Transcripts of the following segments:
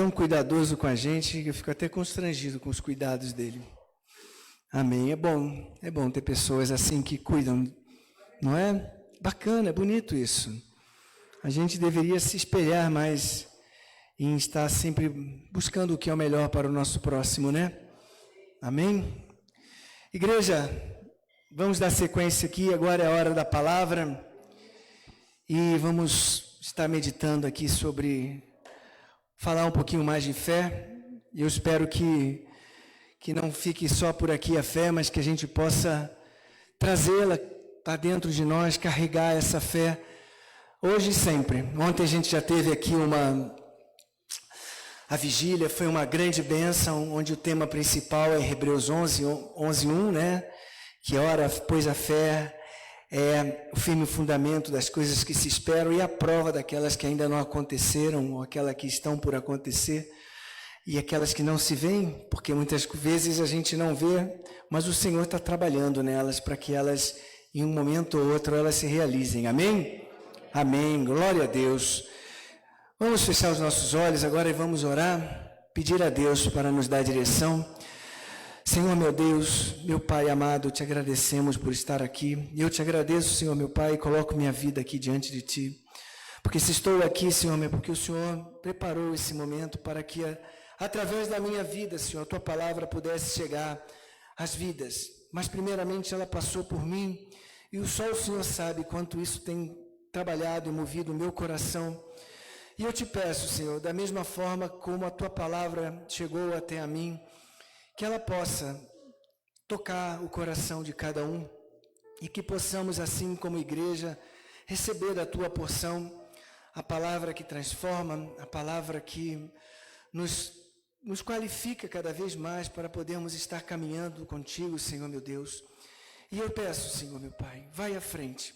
tão cuidadoso com a gente que eu fico até constrangido com os cuidados dele. Amém. É bom ter pessoas assim que cuidam, não é? Bacana, é bonito isso. A gente deveria se espelhar mais em estar sempre buscando o que é o melhor para o nosso próximo, né? Amém? Igreja, vamos dar sequência aqui, agora é a hora da palavra e vamos estar meditando aqui sobre falar um pouquinho mais de fé. E eu espero que não fique só por aqui a fé, mas que a gente possa trazê-la para dentro de nós, carregar essa fé hoje e sempre. Ontem a gente já teve aqui a vigília, foi uma grande bênção, onde o tema principal é Hebreus 11:1, né? Que ora, pois a fé é o firme fundamento das coisas que se esperam e a prova daquelas que ainda não aconteceram, ou aquelas que estão por acontecer, e aquelas que não se veem, porque muitas vezes a gente não vê, mas o Senhor está trabalhando nelas para que elas, em um momento ou outro, elas se realizem. Amém? Amém. Glória a Deus. Vamos fechar os nossos olhos agora e vamos orar, pedir a Deus para nos dar direção. Senhor, meu Deus, meu Pai amado, te agradecemos por estar aqui. Eu te agradeço, Senhor, meu Pai, e coloco minha vida aqui diante de Ti. Porque se estou aqui, Senhor, é porque o Senhor preparou esse momento para que, através da minha vida, Senhor, a Tua palavra pudesse chegar às vidas. Mas, primeiramente, ela passou por mim, e só o Senhor sabe quanto isso tem trabalhado e movido o meu coração. E eu te peço, Senhor, da mesma forma como a Tua palavra chegou até a mim, que ela possa tocar o coração de cada um e que possamos, assim como igreja, receber da Tua porção a palavra que transforma, a palavra que nos qualifica cada vez mais para podermos estar caminhando contigo, Senhor meu Deus. E eu peço, Senhor meu Pai, vai à frente,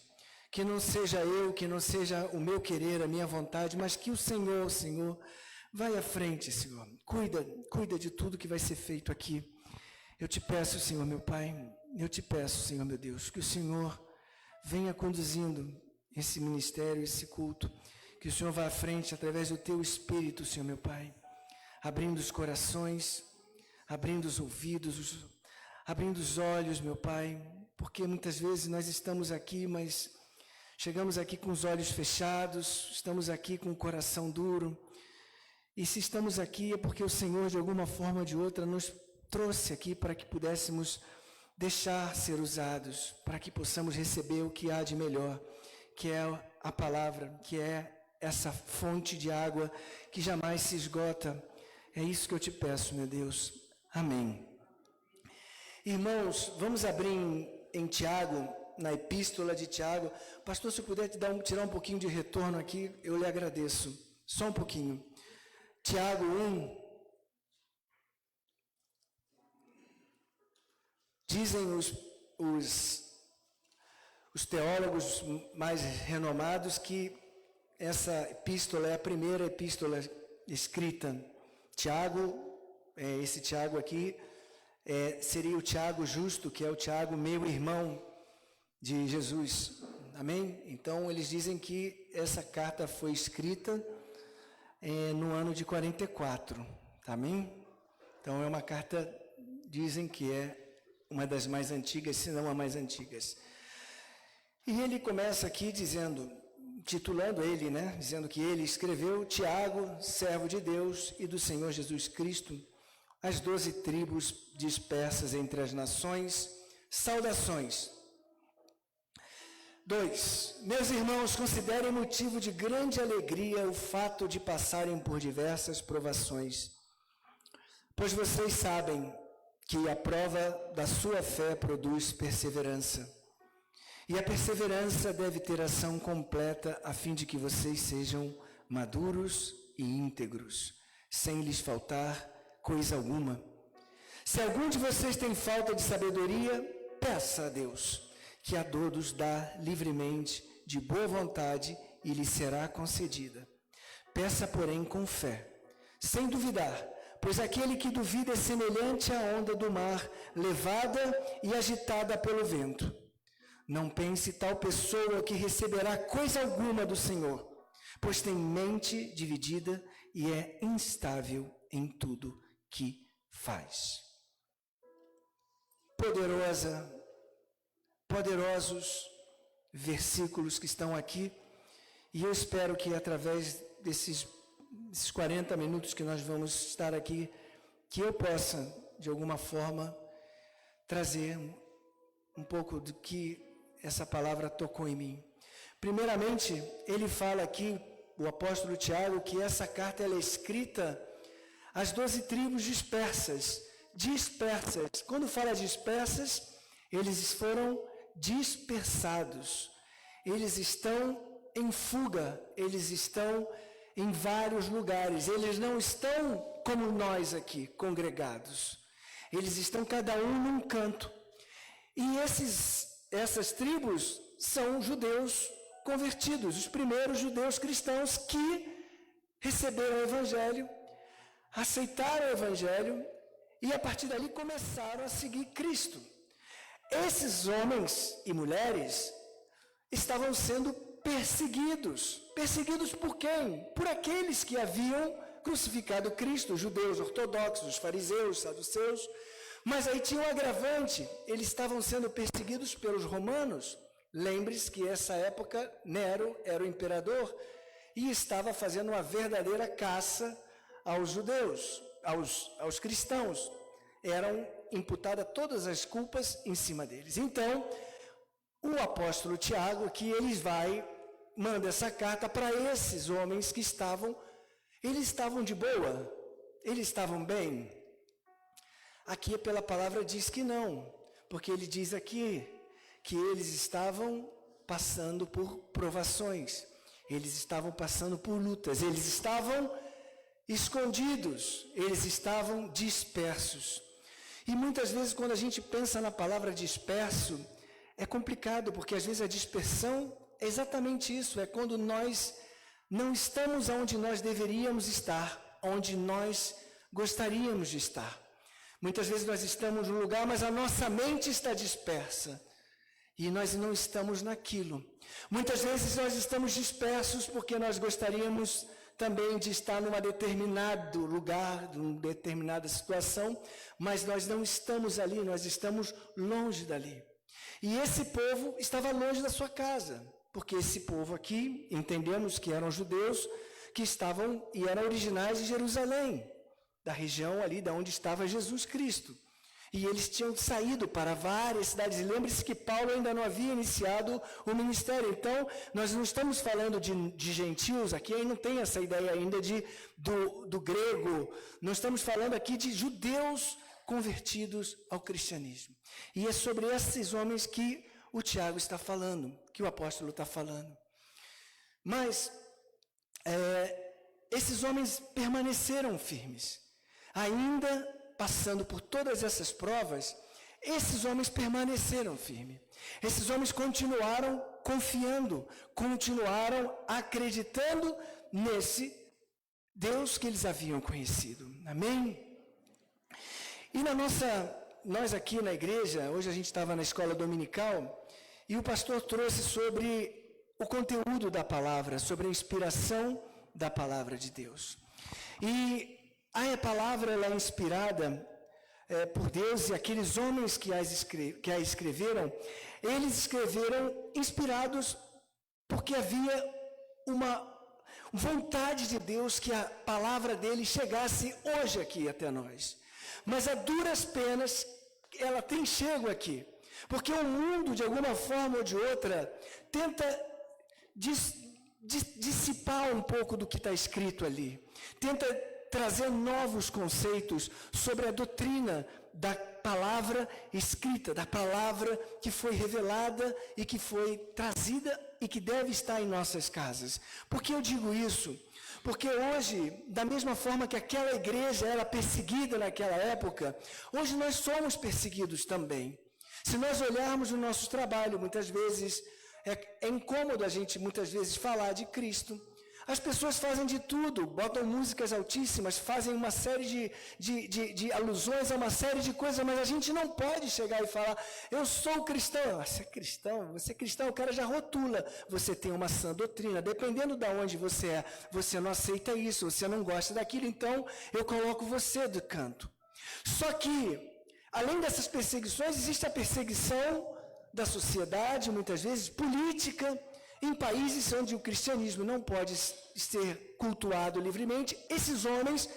que não seja eu, que não seja o meu querer, a minha vontade, mas que o Senhor, vai à frente, Senhor. Cuida de tudo que vai ser feito aqui. Eu te peço, Senhor meu Pai, eu te peço, Senhor meu Deus, que o Senhor venha conduzindo esse ministério, esse culto, que o Senhor vá à frente através do Teu Espírito, Senhor meu Pai, abrindo os corações, abrindo os ouvidos, abrindo os olhos, meu Pai, porque muitas vezes nós estamos aqui, mas chegamos aqui com os olhos fechados, estamos aqui com o coração duro, e se estamos aqui é porque o Senhor, de alguma forma ou de outra, nos trouxe aqui para que pudéssemos deixar ser usados, para que possamos receber o que há de melhor, que é a palavra, que é essa fonte de água que jamais se esgota. É isso que eu te peço, meu Deus. Amém. Irmãos, vamos abrir em Tiago, na epístola de Tiago. Pastor, se eu puder tirar um pouquinho de retorno aqui, eu lhe agradeço. Só um pouquinho. Tiago 1. Dizem os teólogos mais renomados que essa epístola é a primeira epístola escrita. Tiago, esse Tiago aqui, seria o Tiago justo, que é o Tiago, meu irmão de Jesus. Amém? Então, eles dizem que essa carta foi escrita no ano de 44. Amém? Então, é uma carta, dizem que é uma das mais antigas, se não a mais antigas. E ele começa aqui titulando ele, né? Dizendo que ele escreveu: Tiago, servo de Deus e do Senhor Jesus Cristo, as 12 tribos dispersas entre as nações, saudações. 2. Meus irmãos, considerem motivo de grande alegria o fato de passarem por diversas provações, pois vocês sabem que a prova da sua fé produz perseverança. E a perseverança deve ter ação completa, a fim de que vocês sejam maduros e íntegros, sem lhes faltar coisa alguma. Se algum de vocês tem falta de sabedoria, peça a Deus, que a todos dá livremente, de boa vontade, e lhe será concedida. Peça, porém, com fé, sem duvidar, pois aquele que duvida é semelhante à onda do mar, levada e agitada pelo vento. Não pense tal pessoa que receberá coisa alguma do Senhor, pois tem mente dividida e é instável em tudo que faz. Poderosos versículos que estão aqui, e eu espero que através desses 40 minutos que nós vamos estar aqui, que eu possa, de alguma forma, trazer um pouco do que essa palavra tocou em mim. Primeiramente, ele fala aqui, o apóstolo Tiago, que essa carta ela é escrita às 12 tribos dispersas. Quando fala dispersas, eles foram dispersados. Eles estão em fuga, eles estão em vários lugares. Eles não estão como nós aqui, congregados. Eles estão cada um num canto. E essas tribos são judeus convertidos, os primeiros judeus cristãos que receberam o Evangelho, aceitaram o Evangelho e a partir dali começaram a seguir Cristo. Esses homens e mulheres estavam sendo perseguidos. Perseguidos por quem? Por aqueles que haviam crucificado Cristo, os judeus ortodoxos, os fariseus, os saduceus. Mas aí tinha um agravante, eles estavam sendo perseguidos pelos romanos. Lembre-se que nessa época Nero era o imperador e estava fazendo uma verdadeira caça aos judeus, aos cristãos. Eram imputadas todas as culpas em cima deles. Então, o apóstolo Tiago, que manda essa carta para esses homens que eles estavam de boa, eles estavam bem. Aqui pela palavra diz que não, porque ele diz aqui que eles estavam passando por provações, eles estavam passando por lutas, eles estavam escondidos, eles estavam dispersos. E muitas vezes quando a gente pensa na palavra disperso, é complicado, porque às vezes a dispersão é exatamente isso, é quando nós não estamos onde nós deveríamos estar, onde nós gostaríamos de estar. Muitas vezes nós estamos num lugar, mas a nossa mente está dispersa. E nós não estamos naquilo. Muitas vezes nós estamos dispersos porque nós gostaríamos também de estar num determinado lugar, numa determinada situação, mas nós não estamos ali, nós estamos longe dali. E esse povo estava longe da sua casa, porque esse povo aqui, entendemos que eram judeus, que estavam e eram originais de Jerusalém, da região ali de onde estava Jesus Cristo. E eles tinham saído para várias cidades. E lembre-se que Paulo ainda não havia iniciado o ministério. Então, nós não estamos falando de gentios aqui, aí não tem essa ideia ainda do grego. Nós estamos falando aqui de judeus convertidos ao cristianismo. E é sobre esses homens que o Tiago está falando, que o apóstolo está falando. Mas, esses homens permaneceram firmes. Ainda passando por todas essas provas, esses homens permaneceram firmes. Esses homens continuaram confiando, continuaram acreditando nesse Deus que eles haviam conhecido. Amém? E nós aqui na igreja, hoje a gente estava na escola dominical, e o pastor trouxe sobre o conteúdo da palavra, sobre a inspiração da palavra de Deus. E a palavra ela é inspirada por Deus, e aqueles homens que a escreveram, eles escreveram inspirados porque havia uma vontade de Deus que a palavra dele chegasse hoje aqui até nós. Mas a duras penas ela tem chego aqui, porque o mundo, de alguma forma ou de outra, tenta dissipar um pouco do que está escrito ali, tenta trazer novos conceitos sobre a doutrina da palavra escrita, da palavra que foi revelada e que foi trazida e que deve estar em nossas casas. Por que eu digo isso? Porque hoje, da mesma forma que aquela igreja era perseguida naquela época, hoje nós somos perseguidos também. Se nós olharmos o nosso trabalho, muitas vezes, é incômodo a gente muitas vezes falar de Cristo. As pessoas fazem de tudo, botam músicas altíssimas, fazem uma série de alusões a uma série de coisas, mas a gente não pode chegar e falar, eu sou cristão. Você é cristão, o cara já rotula. Você tem uma sã doutrina, dependendo de onde você é, você não aceita isso, você não gosta daquilo, então eu coloco você do canto. Só que, além dessas perseguições, existe a perseguição da sociedade, muitas vezes política. Em países onde o cristianismo não pode ser cultuado livremente, esses homens,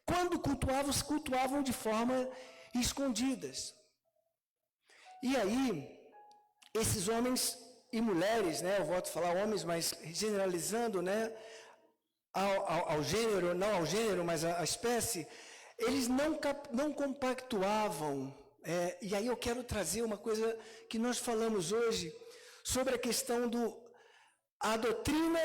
quando cultuavam, se cultuavam de forma escondidas. E aí, esses homens e mulheres, né, eu volto a falar homens, mas generalizando, né, ao gênero, não ao gênero, mas à espécie, eles não compactuavam. E aí eu quero trazer uma coisa que nós falamos hoje, sobre a questão a doutrina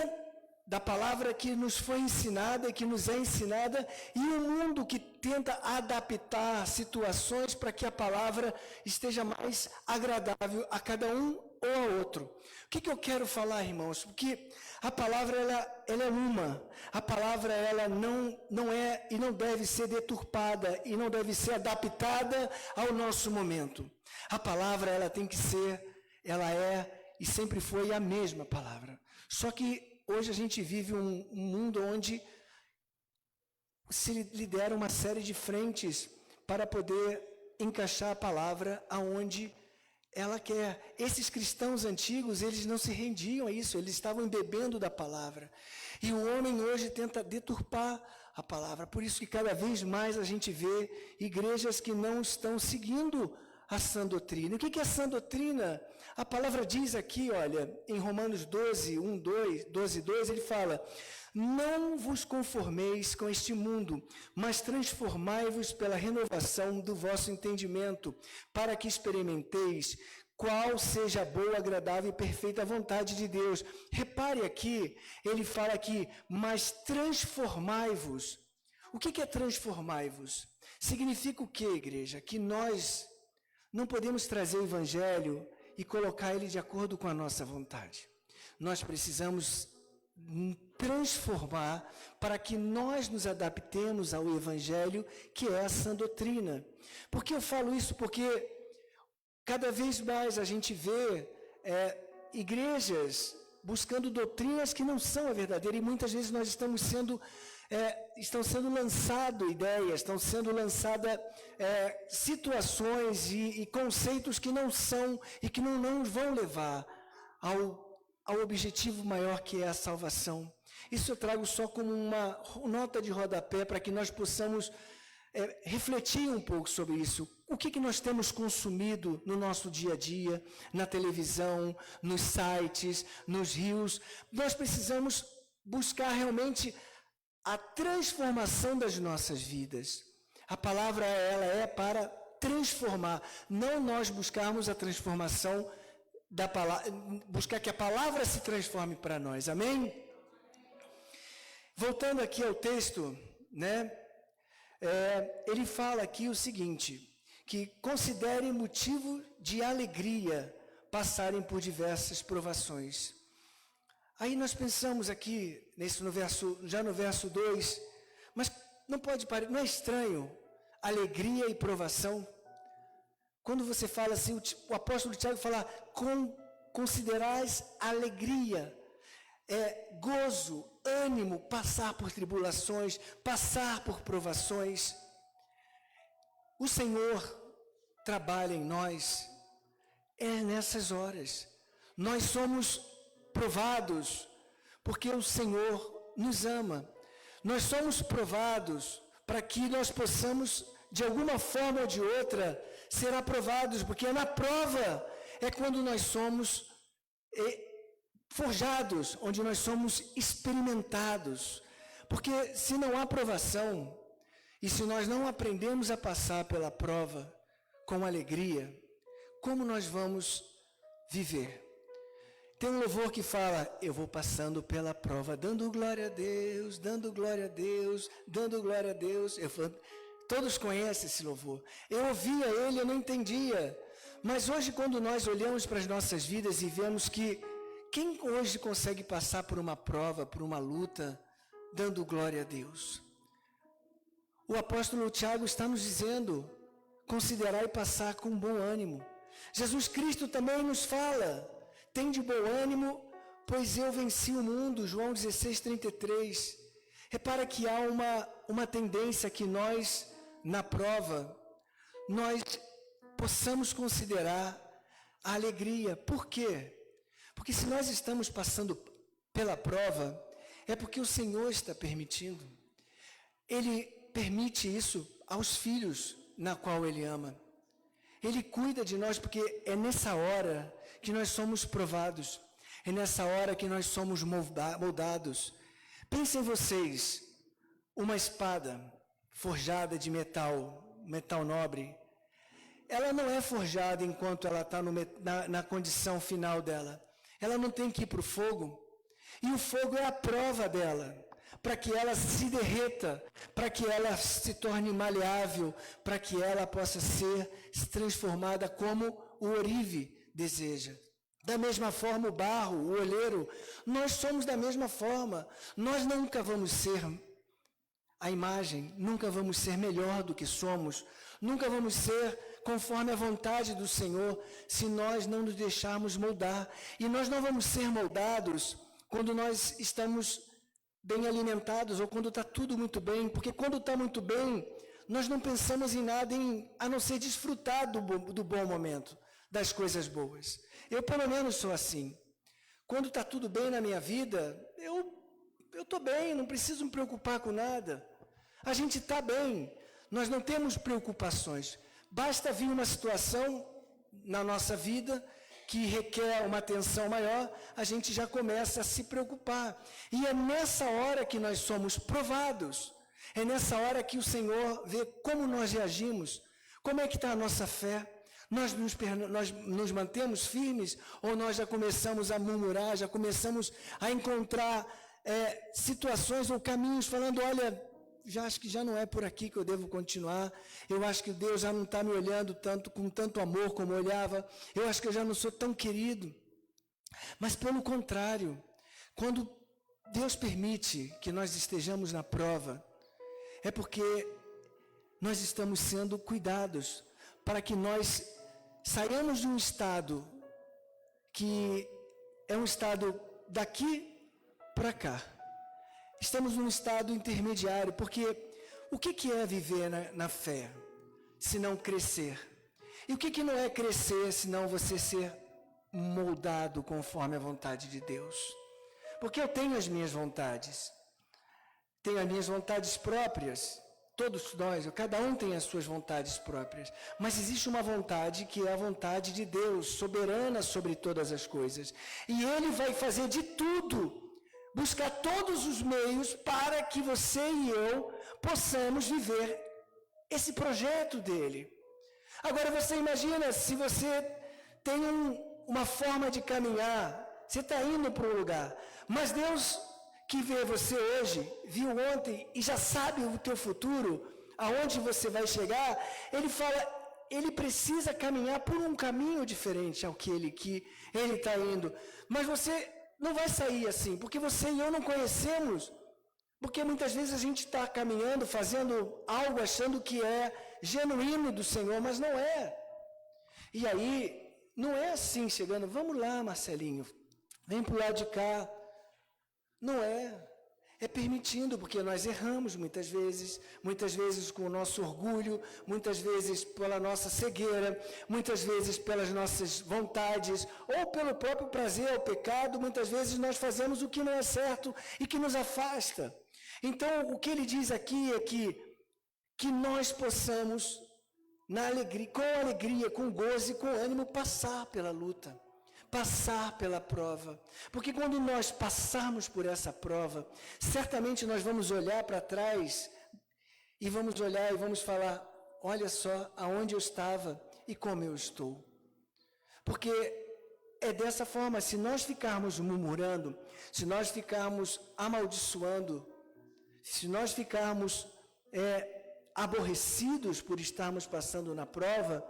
da palavra que nos foi ensinada, que nos é ensinada, e o mundo que tenta adaptar situações para que a palavra esteja mais agradável a cada um ou a outro. O que eu quero falar, irmãos? Porque a palavra ela é uma. A palavra ela não é e não deve ser deturpada e não deve ser adaptada ao nosso momento. A palavra ela tem que ser, ela é e sempre foi a mesma palavra. Só que hoje a gente vive um mundo onde se lidera uma série de frentes para poder encaixar a palavra aonde ela quer. Esses cristãos antigos, eles não se rendiam a isso, eles estavam embebendo da palavra. E o homem hoje tenta deturpar a palavra. Por isso que cada vez mais a gente vê igrejas que não estão seguindo a sã doutrina. O que é a sã doutrina? A palavra diz aqui, olha, em Romanos 12, 2, ele fala, não vos conformeis com este mundo, mas transformai-vos pela renovação do vosso entendimento, para que experimenteis qual seja a boa, agradável e perfeita vontade de Deus. Repare aqui, ele fala aqui, mas transformai-vos. O que é transformai-vos? Significa o que, igreja? Que nós não podemos trazer o evangelho e colocar ele de acordo com a nossa vontade. Nós precisamos transformar para que nós nos adaptemos ao evangelho, que é a sã doutrina. Por que eu falo isso? Porque cada vez mais a gente vê igrejas buscando doutrinas que não são a verdadeira, e muitas vezes nós estão sendo lançadas ideias, estão sendo lançadas situações e conceitos que não são e que não vão levar ao objetivo maior, que é a salvação. Isso eu trago só como uma nota de rodapé para que nós possamos refletir um pouco sobre isso. O que nós temos consumido no nosso dia a dia, na televisão, nos sites, nos rios. Nós precisamos buscar realmente a transformação das nossas vidas. A palavra ela é para transformar, não nós buscarmos a transformação da palavra, buscar que a palavra se transforme para nós. Amém? Voltando aqui ao texto, né? Ele fala aqui o seguinte, que considerem motivo de alegria passarem por diversas provações. Aí nós pensamos aqui, já no verso 2, mas não é estranho alegria e provação? Quando você fala assim, o apóstolo Tiago fala, considerais alegria, gozo, ânimo, passar por tribulações, passar por provações. O Senhor trabalha em nós, nessas horas. Nós somos provados porque o Senhor nos ama. Nós somos provados para que nós possamos, de alguma forma ou de outra, ser aprovados, porque na prova é quando nós somos forjados, onde nós somos experimentados. Porque se não há provação, e se nós não aprendemos a passar pela prova com alegria, como nós vamos viver? Tem um louvor que fala, eu vou passando pela prova, dando glória a Deus, dando glória a Deus, dando glória a Deus. Todos conhecem esse louvor. Eu ouvia ele, eu não entendia. Mas hoje, quando nós olhamos para as nossas vidas e vemos que Quem hoje consegue passar por uma prova, por uma luta, dando glória a Deus? O apóstolo Tiago está nos dizendo, considerai passar com bom ânimo. Jesus Cristo também nos fala, tende bom ânimo, pois eu venci o mundo, João 16:33. Repara que há uma tendência que nós, na prova, nós possamos considerar a alegria. Por quê? Porque se nós estamos passando pela prova, é porque o Senhor está permitindo. Ele permite isso aos filhos na qual Ele ama. Ele cuida de nós porque é nessa hora que nós somos provados. É nessa hora que nós somos moldados. Pensem vocês, uma espada forjada de metal nobre, ela não é forjada enquanto ela está na condição final dela. Ela não tem que ir para o fogo. E o fogo é a prova dela, para que ela se derreta, para que ela se torne maleável, para que ela possa ser transformada como o ourive deseja. Da mesma forma o barro, o olheiro, nós somos da mesma forma. Nós nunca vamos ser a imagem, nunca vamos ser melhor do que somos, nunca vamos ser conforme a vontade do Senhor, se nós não nos deixarmos moldar. E nós não vamos ser moldados quando nós estamos bem alimentados ou quando está tudo muito bem, porque quando está muito bem, nós não pensamos em nada a não ser desfrutar do bom momento, das coisas boas. Eu, pelo menos, sou assim. Quando está tudo bem na minha vida, eu estou bem, não preciso me preocupar com nada. A gente está bem, nós não temos preocupações. Basta vir uma situação na nossa vida que requer uma atenção maior, a gente já começa a se preocupar. E é nessa hora que nós somos provados. É nessa hora que o Senhor vê como nós reagimos, como é que está a nossa fé. Nós nos mantemos firmes ou nós já começamos a murmurar, já começamos a encontrar situações ou caminhos falando, olha, já acho que já não é por aqui que eu devo continuar, eu acho que Deus já não está me olhando com tanto amor como olhava, eu acho que eu já não sou tão querido. Mas pelo contrário, quando Deus permite que nós estejamos na prova, é porque nós estamos sendo cuidados, para que nós saiamos de um estado que é um estado daqui para cá. Estamos num estado intermediário, porque o que é viver na fé, se não crescer? E o que não é crescer, se não você ser moldado conforme a vontade de Deus? Porque eu tenho as minhas vontades, tenho as minhas vontades próprias, todos nós, cada um tem as suas vontades próprias, mas existe uma vontade que é a vontade de Deus, soberana sobre todas as coisas, e Ele vai fazer de tudo, buscar todos os meios para que você e eu possamos viver esse projeto dele. Agora você imagina se você tem uma forma de caminhar, você está indo para um lugar, mas Deus que vê você hoje, viu ontem e já sabe o teu futuro, aonde você vai chegar, ele fala, ele precisa caminhar por um caminho diferente ao que ele está indo, mas você não vai sair assim, porque você e eu não conhecemos, porque muitas vezes a gente está caminhando, fazendo algo, achando que é genuíno do Senhor, mas não é. E aí, não é assim, chegando, vamos lá, Marcelinho, vem para o lado de cá. Não é. É permitindo, porque nós erramos muitas vezes com o nosso orgulho, muitas vezes pela nossa cegueira, muitas vezes pelas nossas vontades, ou pelo próprio prazer ao pecado, muitas vezes nós fazemos o que não é certo e que nos afasta. Então, o que ele diz aqui é que nós possamos, com alegria, com gozo e com ânimo, passar pela luta. Passar pela prova, porque quando nós passarmos por essa prova, certamente nós vamos olhar para trás e vamos olhar e vamos falar, olha só aonde eu estava e como eu estou. Porque é dessa forma, se nós ficarmos murmurando, se nós ficarmos amaldiçoando, se nós ficarmos aborrecidos por estarmos passando na prova,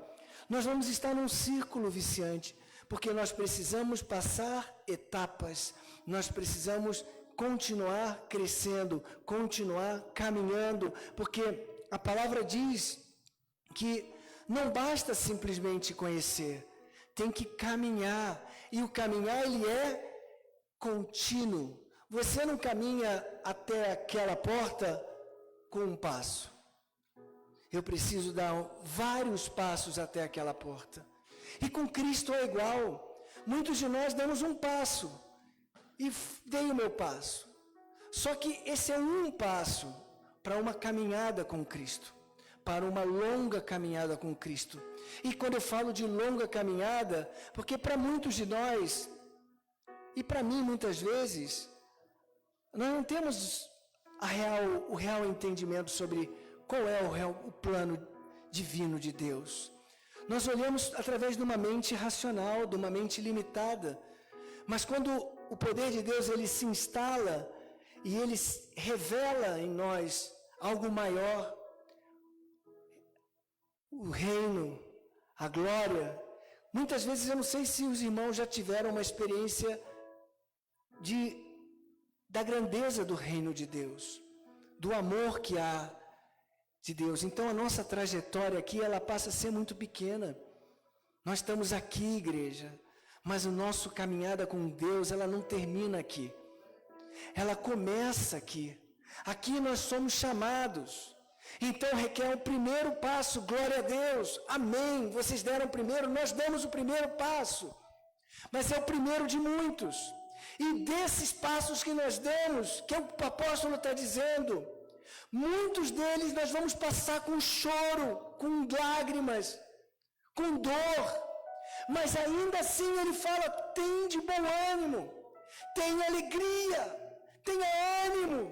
nós vamos estar num círculo viciante. porque nós precisamos passar etapas, nós precisamos continuar crescendo, continuar caminhando, porque a palavra diz que não basta simplesmente conhecer, tem que caminhar, e o caminhar ele é contínuo. Você não caminha até aquela porta com um passo. Eu preciso dar vários passos até aquela porta. E com Cristo é igual. Muitos de nós damos um passo e dei o meu passo. Só que esse é um passo para uma caminhada com Cristo, para uma longa caminhada com Cristo. E quando eu falo de longa caminhada, porque para muitos de nós, e para mim muitas vezes, nós não temos o real entendimento sobre qual é o plano divino de Deus. Nós olhamos através de uma mente racional, de uma mente limitada. Mas quando o poder de Deus ele se instala e ele revela em nós algo maior, o reino, a glória. Muitas vezes eu não sei se os irmãos já tiveram uma experiência da grandeza do reino de Deus, do amor que há de Deus. Então a nossa trajetória aqui, ela passa a ser muito pequena. Nós estamos aqui, igreja, mas a nossa caminhada com Deus, ela não termina aqui. Ela começa aqui. Aqui nós somos chamados. Então requer o primeiro passo, glória a Deus, amém. Vocês deram o primeiro, nós damos o primeiro passo. Mas é o primeiro de muitos. E desses passos que nós demos, que o apóstolo está dizendo, muitos deles nós vamos passar com choro, com lágrimas, com dor. Mas ainda assim ele fala, tem de bom ânimo, tenha alegria, tenha ânimo.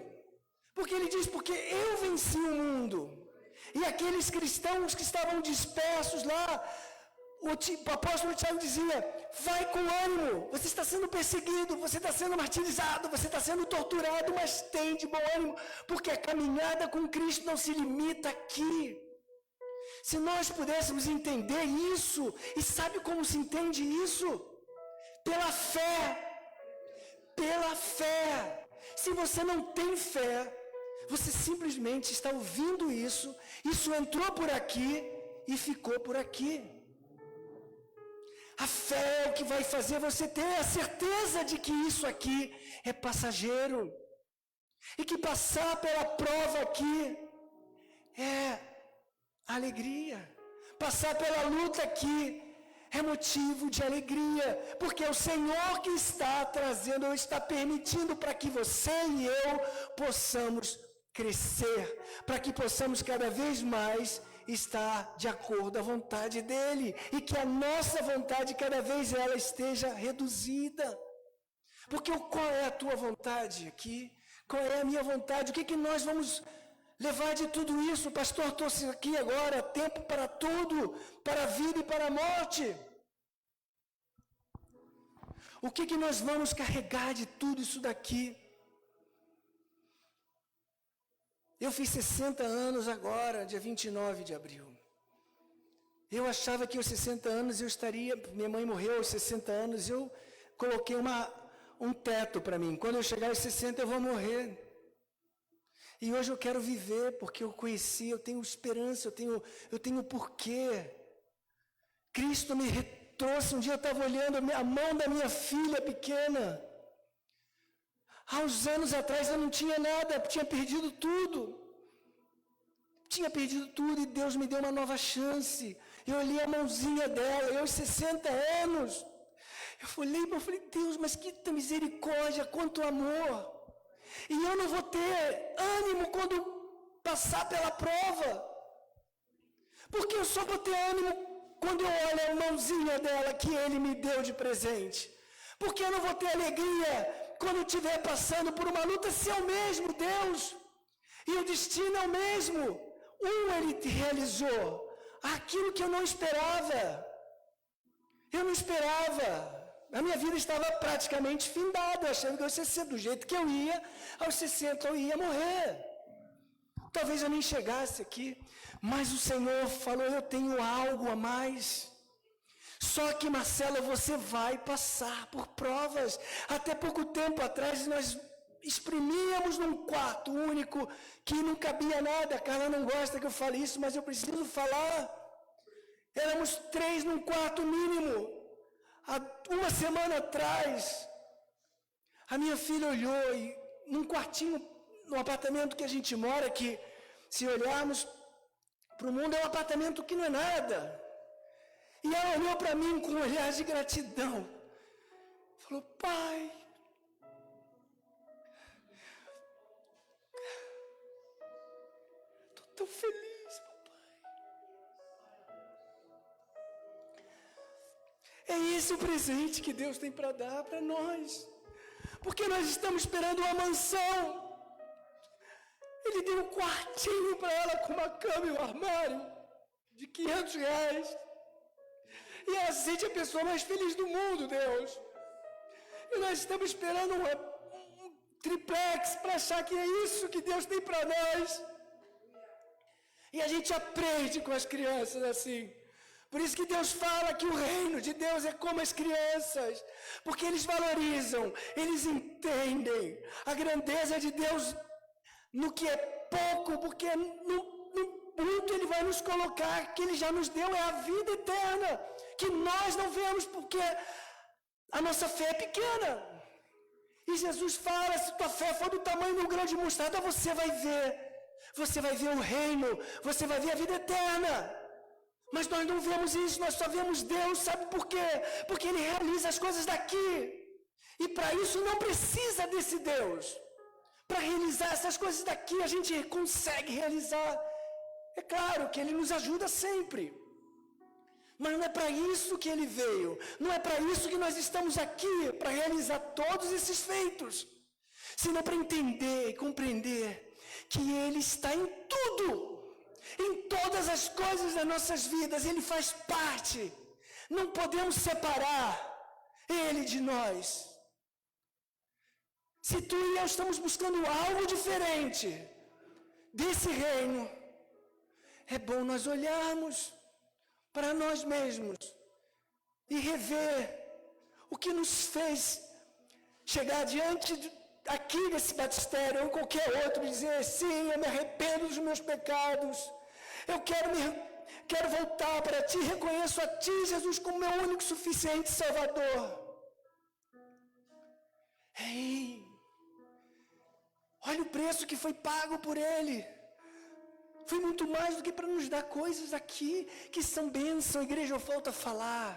Porque ele diz, porque eu venci o mundo. E aqueles cristãos que estavam dispersos lá, o apóstolo Tiago dizia, vai com ânimo, você está sendo perseguido, você está sendo martirizado, você está sendo torturado, mas tem de bom ânimo, porque a caminhada com Cristo não se limita aqui. Se nós pudéssemos entender isso, e sabe como se entende isso? Pela fé. Pela fé. Se você não tem fé, você simplesmente está ouvindo isso entrou por aqui e ficou por aqui. A fé é o que vai fazer você ter a certeza de que isso aqui é passageiro. E que passar pela prova aqui é alegria. Passar pela luta aqui é motivo de alegria. Porque é o Senhor que está trazendo, ou está permitindo para que você e eu possamos crescer. Para que possamos cada vez mais estar de acordo à vontade dEle. E que a nossa vontade cada vez ela esteja reduzida. Porque qual é a tua vontade aqui? Qual é a minha vontade? O que nós vamos levar de tudo isso? Pastor, estou aqui agora, tempo para tudo, para a vida e para a morte. O que nós vamos carregar de tudo isso daqui? Eu fiz 60 anos agora, dia 29 de abril. Eu achava que aos 60 anos eu estaria, minha mãe morreu aos 60 anos, eu coloquei um teto para mim. Quando eu chegar aos 60 eu vou morrer. E hoje eu quero viver, porque eu conheci, eu tenho esperança, eu tenho porquê. Cristo me trouxe, um dia eu estava olhando a mão da minha filha pequena. Há uns anos atrás eu não tinha nada, tinha perdido tudo. Tinha perdido tudo e Deus me deu uma nova chance. Eu olhei a mãozinha dela, eu aos 60 anos. Eu falei, Deus, mas que misericórdia, quanto amor. E eu não vou ter ânimo quando passar pela prova. Porque eu só vou ter ânimo quando eu olho a mãozinha dela que Ele me deu de presente. Porque eu não vou ter alegria quando eu estiver passando por uma luta, se é o mesmo Deus. E o destino é o mesmo. Ele te realizou aquilo que eu não esperava. Eu não esperava. A minha vida estava praticamente findada, achando que aos 60, do jeito que eu ia, aos 60 eu ia morrer. Talvez eu nem chegasse aqui, mas o Senhor falou, eu tenho algo a mais. Só que, Marcela, você vai passar por provas. Até pouco tempo atrás, nós exprimíamos num quarto único que não cabia nada. A Carla não gosta que eu fale isso, mas eu preciso falar. Éramos 3 num quarto mínimo. Há uma semana atrás, a minha filha olhou e num quartinho, no apartamento que a gente mora, que se olharmos para o mundo é um apartamento que não é nada. E ela olhou para mim com um olhar de gratidão. Falou, pai, estou tão feliz, papai. É esse o presente que Deus tem para dar para nós. Porque nós estamos esperando uma mansão. Ele deu um quartinho para ela com uma cama e um armário de R$500. E ela se sente a pessoa mais feliz do mundo, Deus. E nós estamos esperando um triplex para achar que é isso que Deus tem para nós. E a gente aprende com as crianças assim. Por isso que Deus fala que o reino de Deus é como as crianças. Porque eles valorizam, eles entendem a grandeza de Deus no que é pouco, porque no muito Ele vai nos colocar, que Ele já nos deu, é a vida eterna, que nós não vemos porque a nossa fé é pequena. E Jesus fala, se tua fé for do tamanho de um grão de mostarda, você vai ver o reino, você vai ver a vida eterna. Mas nós não vemos isso, nós só vemos Deus, sabe por quê? Porque Ele realiza as coisas daqui, e para isso não precisa desse Deus. Para realizar essas coisas daqui, a gente consegue realizar. É claro que Ele nos ajuda sempre. Mas não é para isso que Ele veio. Não é para isso que nós estamos aqui, para realizar todos esses feitos. Senão para entender e compreender que Ele está em tudo. Em todas as coisas das nossas vidas. Ele faz parte. Não podemos separar Ele de nós. Se tu e eu estamos buscando algo diferente desse reino, é bom nós olharmos para nós mesmos e rever o que nos fez chegar diante aqui desse batistério ou em qualquer outro e dizer, sim, eu me arrependo dos meus pecados, eu quero voltar para Ti, reconheço a Ti, Jesus, como meu único suficiente Salvador. Ei, olha o preço que foi pago por Ele. Foi muito mais do que para nos dar coisas aqui que são bênção. Igreja, falta falar.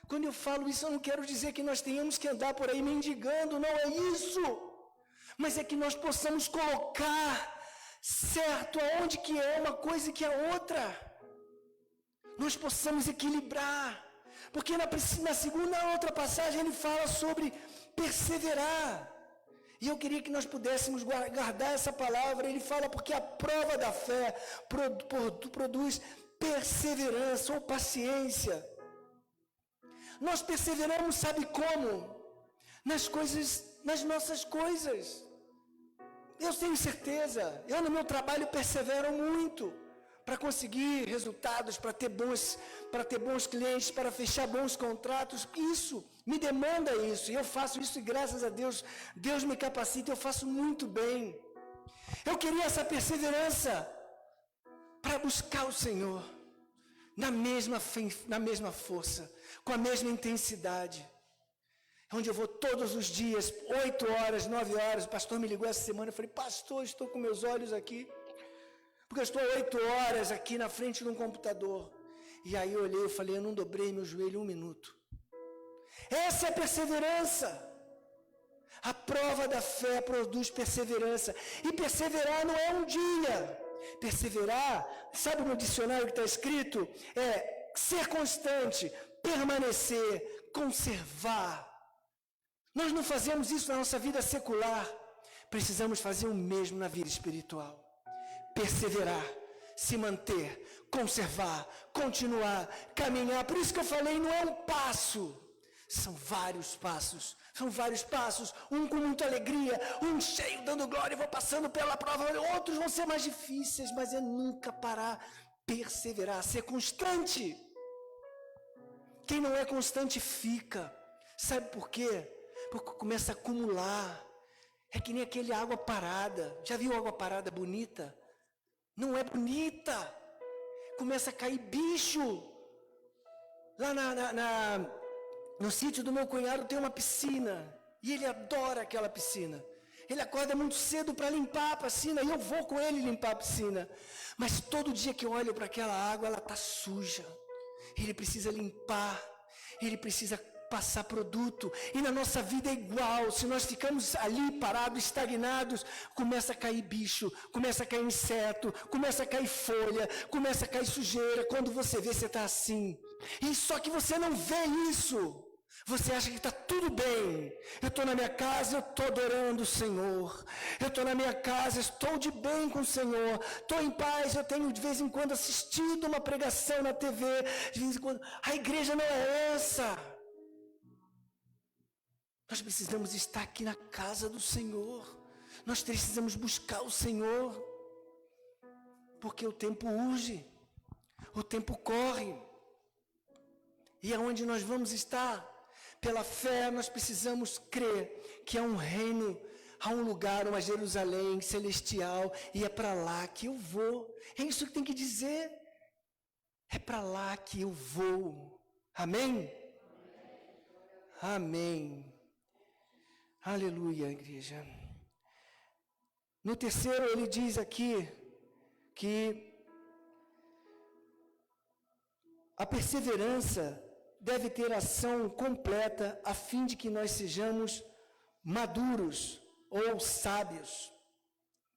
Quando eu falo isso, eu não quero dizer que nós tenhamos que andar por aí mendigando, não é isso. Mas é que nós possamos colocar certo aonde que é uma coisa e que é outra. Nós possamos equilibrar. Porque na segunda outra passagem ele fala sobre perseverar. E eu queria que nós pudéssemos guardar essa palavra. Ele fala porque a prova da fé produz perseverança ou paciência. Nós perseveramos, sabe como? Nas nossas coisas. Eu tenho certeza, eu no meu trabalho persevero muito para conseguir resultados, para ter bons clientes, para fechar bons contratos. Isso me demanda isso, e eu faço isso e graças a Deus, Deus me capacita, eu faço muito bem. Eu queria essa perseverança para buscar o Senhor na mesma força, com a mesma intensidade. Onde eu vou todos os dias, 8 horas, 9 horas, o pastor me ligou essa semana, eu falei, pastor, estou com meus olhos aqui, porque eu estou 8 horas aqui na frente de um computador. E aí eu olhei e falei, eu não dobrei meu joelho 1 minuto. Essa é a perseverança. A prova da fé produz perseverança. E perseverar não é um dia. Perseverar, sabe no dicionário que está escrito? É ser constante, permanecer, conservar. Nós não fazemos isso na nossa vida secular. Precisamos fazer o mesmo na vida espiritual. Perseverar, se manter, conservar, continuar, caminhar. Por isso que eu falei, não é um passo. São vários passos. Um com muita alegria, um cheio dando glória, eu vou passando pela prova. Outros vão ser mais difíceis, mas é nunca parar, perseverar, ser constante. Quem não é constante fica. Sabe por quê? Porque começa a acumular. É que nem aquele água parada. Já viu água parada bonita? Não é bonita. Começa a cair bicho. Lá no sítio do meu cunhado tem uma piscina. E ele adora aquela piscina. Ele acorda muito cedo para limpar a piscina. E eu vou com ele limpar a piscina. Mas todo dia que eu olho para aquela água, ela está suja. Ele precisa limpar. Ele precisa passar produto. E na nossa vida é igual. Se nós ficamos ali parados, estagnados, começa a cair bicho, começa a cair inseto, começa a cair folha, começa a cair sujeira. Quando você vê, você está assim. E só que você não vê isso. Você acha que está tudo bem. Eu estou na minha casa, eu estou adorando o Senhor. Eu estou na minha casa, estou de bem com o Senhor. Estou em paz, eu tenho de vez em quando assistido uma pregação na TV. De vez em quando. A igreja não é essa. Nós precisamos estar aqui na casa do Senhor. Nós precisamos buscar o Senhor. Porque o tempo urge. O tempo corre. E aonde nós vamos estar? Pela fé, nós precisamos crer que há um reino, há um lugar, uma Jerusalém celestial, e é para lá que eu vou. É isso que tem que dizer. É para lá que eu vou. Amém? Amém. Aleluia, igreja. No terceiro, ele diz aqui que a perseverança deve ter ação completa a fim de que nós sejamos maduros ou sábios.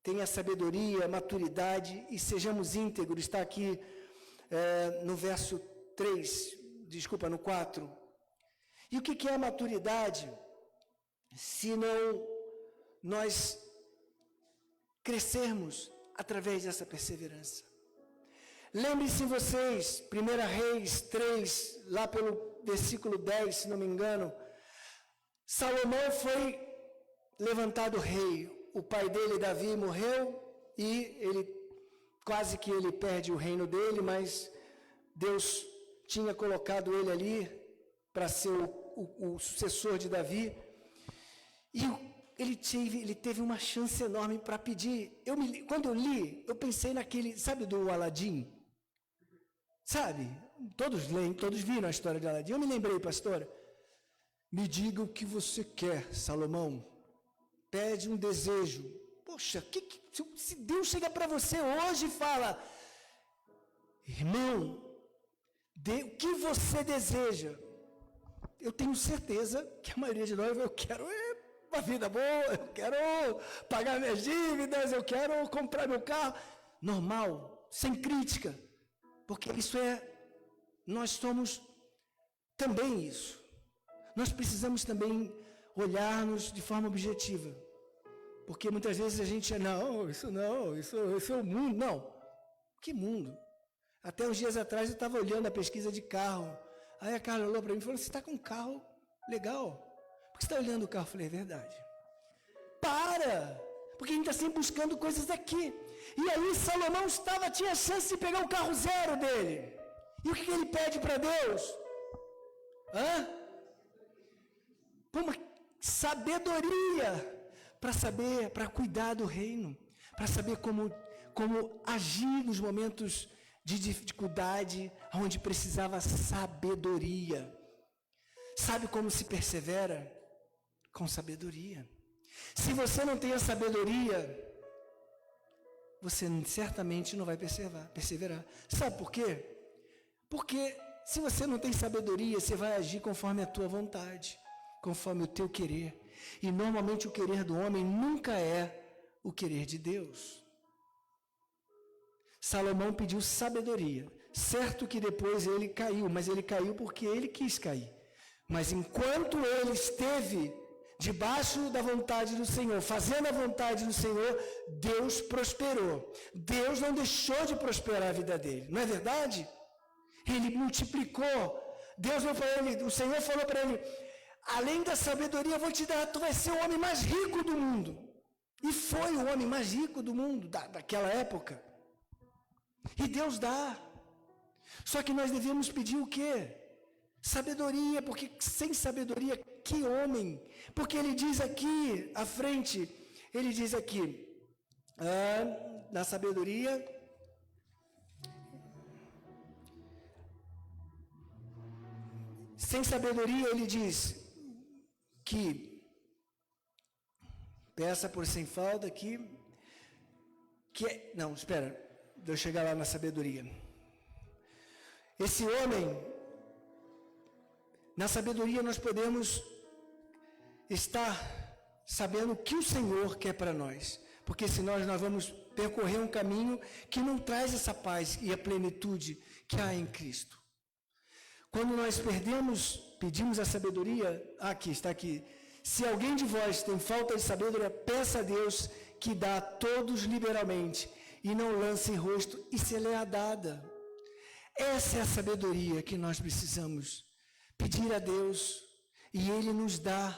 Tenha sabedoria, maturidade e sejamos íntegros. Está aqui no verso 3, no 4. E o que é a maturidade? Se não nós crescermos através dessa perseverança. Lembre-se vocês, 1 Reis 3, lá pelo versículo 10, se não me engano, Salomão foi levantado rei. O pai dele, Davi, morreu e quase que ele perde o reino dele, mas Deus tinha colocado ele ali para ser o sucessor de Davi. E ele teve uma chance enorme para pedir. Quando eu li, eu pensei naquele, sabe do Aladim? Sabe? Todos viram a história de Aladim. Eu me lembrei, pastora. Me diga o que você quer, Salomão. Pede um desejo. Poxa, se Deus chega para você hoje e fala, irmão, o que você deseja? Eu tenho certeza que a maioria de nós, eu quero uma vida boa, eu quero pagar minhas dívidas, eu quero comprar meu carro. Normal, sem crítica. Porque nós somos também isso. Nós precisamos também olhar-nos de forma objetiva. Porque muitas vezes a gente isso é o mundo. Não, que mundo? Até uns dias atrás eu estava olhando a pesquisa de carro. Aí a Carla olhou para mim e falou, você está com um carro legal. Por que você está olhando o carro? Eu falei, é verdade. Para! Porque a gente está sempre buscando coisas aqui. E aí Salomão tinha a chance de pegar o carro zero dele. E o que ele pede para Deus? Uma sabedoria para cuidar do reino, para saber como agir nos momentos de dificuldade, onde precisava sabedoria. Sabe como se persevera? Com sabedoria. Se você não tem a sabedoria, você certamente não vai perseverar. Sabe por quê? Porque se você não tem sabedoria, você vai agir conforme a tua vontade, conforme o teu querer. E normalmente o querer do homem nunca é o querer de Deus. Salomão pediu sabedoria. Certo que depois ele caiu, mas ele caiu porque ele quis cair. Mas enquanto ele esteve debaixo da vontade do Senhor, fazendo a vontade do Senhor, Deus prosperou. Deus não deixou de prosperar a vida dele, não é verdade? Ele multiplicou. Deus falou para ele, o Senhor falou para ele, além da sabedoria, eu vou te dar, tu vai ser o homem mais rico do mundo. E foi o homem mais rico do mundo, daquela época. E Deus dá. Só que nós devemos pedir o quê? Sabedoria, porque sem sabedoria, que homem? Porque ele diz aqui, à frente, ele diz aqui, na sabedoria, sem sabedoria, ele diz que, peça por sem falta aqui, não, espera, deixa eu chegar lá na sabedoria. Esse homem, na sabedoria nós podemos estar sabendo o que o Senhor quer para nós, porque senão nós vamos percorrer um caminho que não traz essa paz e a plenitude que há em Cristo. Quando nós pedimos a sabedoria, aqui, está aqui, se alguém de vós tem falta de sabedoria, peça a Deus que dá a todos liberalmente e não lance em rosto, e se lhe é dada. Essa é a sabedoria que nós precisamos pedir a Deus e Ele nos dá.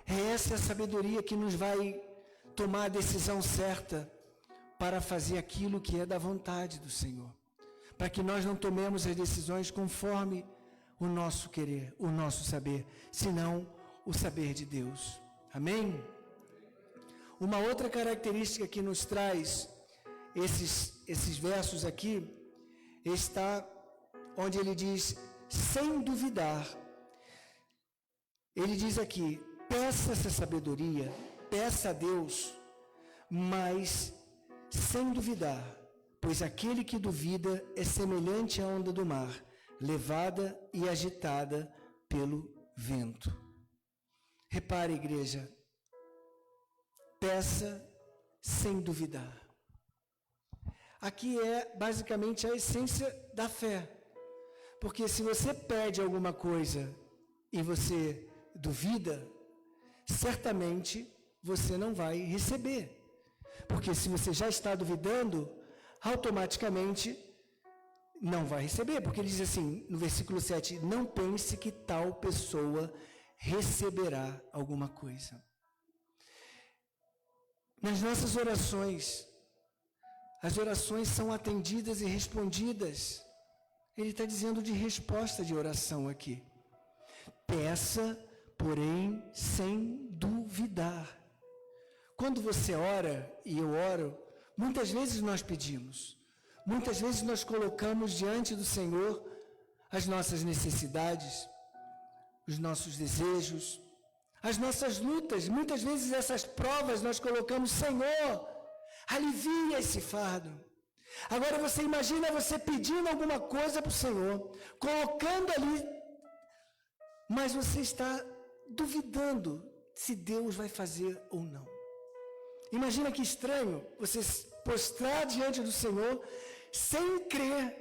Essa é a sabedoria que nos vai tomar a decisão certa para fazer aquilo que é da vontade do Senhor, para que nós não tomemos as decisões conforme o nosso querer, o nosso saber, senão o saber de Deus. Amém? Uma outra característica que nos traz esses versos aqui está onde ele diz, sem duvidar. Ele diz aqui, peça essa sabedoria, peça a Deus, mas sem duvidar, pois aquele que duvida é semelhante à onda do mar, levada e agitada pelo vento. Repare, igreja, peça sem duvidar. Aqui é basicamente a essência da fé, porque se você pede alguma coisa e você duvida, certamente você não vai receber, porque se você já está duvidando, automaticamente não vai receber, porque ele diz assim, no versículo 7, não pense que tal pessoa receberá alguma coisa. Nas nossas orações, as orações são atendidas e respondidas. Ele está dizendo de resposta de oração aqui. Peça, porém, sem duvidar. Quando você ora, e eu oro, muitas vezes nós pedimos, muitas vezes nós colocamos diante do Senhor as nossas necessidades, os nossos desejos, as nossas lutas. Muitas vezes essas provas nós colocamos, Senhor, alivia esse fardo. Agora você imagina você pedindo alguma coisa para o Senhor, colocando ali, mas você está duvidando se Deus vai fazer ou não. Imagina que estranho você prostrar diante do Senhor sem crer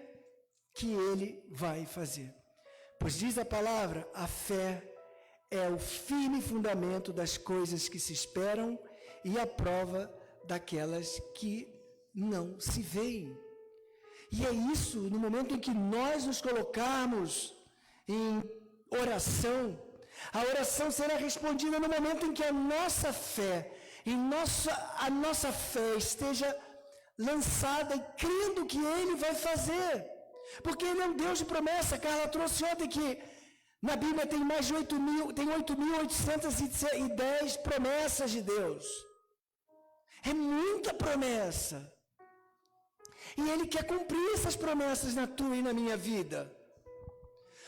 que Ele vai fazer. Pois diz a palavra, a fé é o firme fundamento das coisas que se esperam e a prova daquelas que não se veem. E é isso, no momento em que nós nos colocarmos em oração, a oração será respondida no momento em que a nossa fé esteja lançada e crendo que Ele vai fazer. Porque Ele é um Deus de promessa. Carla trouxe ontem que na Bíblia tem mais de 8.810 promessas de Deus. É muita promessa. E Ele quer cumprir essas promessas na tua e na minha vida.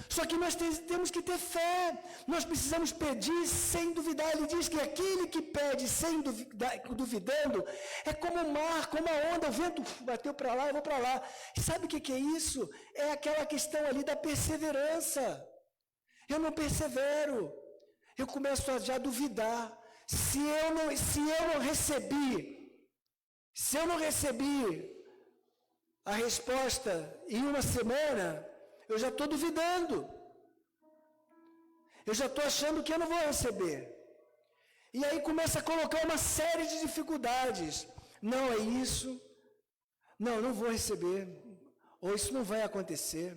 Só que nós temos que ter fé. Nós precisamos pedir sem duvidar. Ele diz que aquele que pede sem duvidando é como o mar, como a onda. O vento bateu para lá, eu vou para lá. E sabe o que é isso? É aquela questão ali da perseverança. Eu não persevero. Eu começo a já duvidar. Se eu não recebi a resposta em uma semana, eu já estou duvidando. Eu já estou achando que eu não vou receber. E aí começa a colocar uma série de dificuldades. Não é isso. Não vou receber. Ou isso não vai acontecer.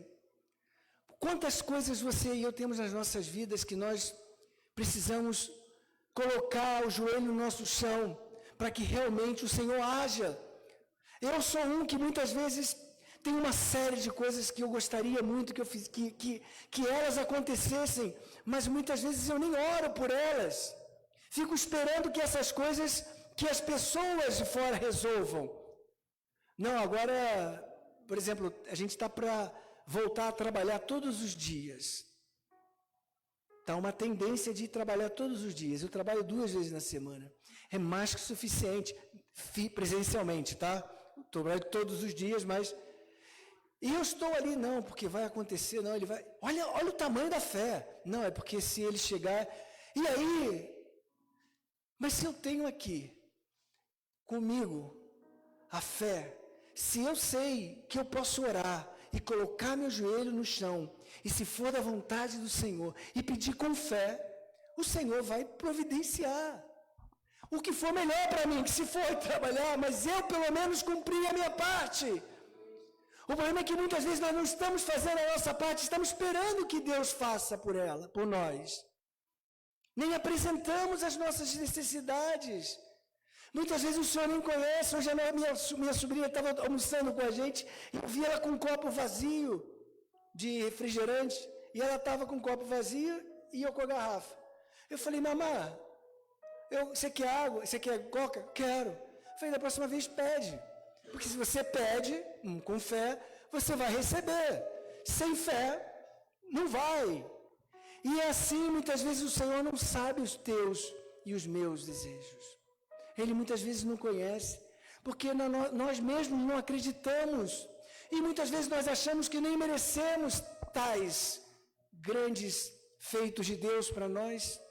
Quantas coisas você e eu temos nas nossas vidas que nós precisamos colocar o joelho no nosso chão para que realmente o Senhor haja. Eu sou um que muitas vezes Tem uma série de coisas que eu gostaria muito que elas acontecessem, mas muitas vezes eu nem oro por elas. Fico esperando que essas coisas, que as pessoas de fora resolvam. Não, agora, por exemplo, a gente está para voltar a trabalhar todos os dias. Está uma tendência de trabalhar todos os dias. Eu trabalho 2 vezes na semana. É mais que suficiente, presencialmente, tá? Eu trabalho todos os dias, mas... E eu estou ali, não, porque vai acontecer, não, ele vai... Olha o tamanho da fé. Não, é porque se ele chegar... E aí... Mas se eu tenho aqui, comigo, a fé, se eu sei que eu posso orar e colocar meu joelho no chão, e se for da vontade do Senhor, e pedir com fé, o Senhor vai providenciar o que for melhor para mim, que se for trabalhar, mas eu pelo menos cumpri a minha parte. O problema é que muitas vezes nós não estamos fazendo a nossa parte, estamos esperando que Deus faça por nós. Nem apresentamos as nossas necessidades. Muitas vezes o Senhor nem conhece. Hoje a minha sobrinha estava almoçando com a gente e eu vi ela com um copo vazio de refrigerante e ela estava com um copo vazio e eu com a garrafa. Eu falei, mamã, você quer água? Você quer coca? Quero. Eu falei, da próxima vez pede. Porque se você pede com fé, você vai receber. Sem fé, não vai. E é assim, muitas vezes o Senhor não sabe os teus e os meus desejos. Ele muitas vezes não conhece, porque nós mesmos não acreditamos. E muitas vezes nós achamos que nem merecemos tais grandes feitos de Deus para nós.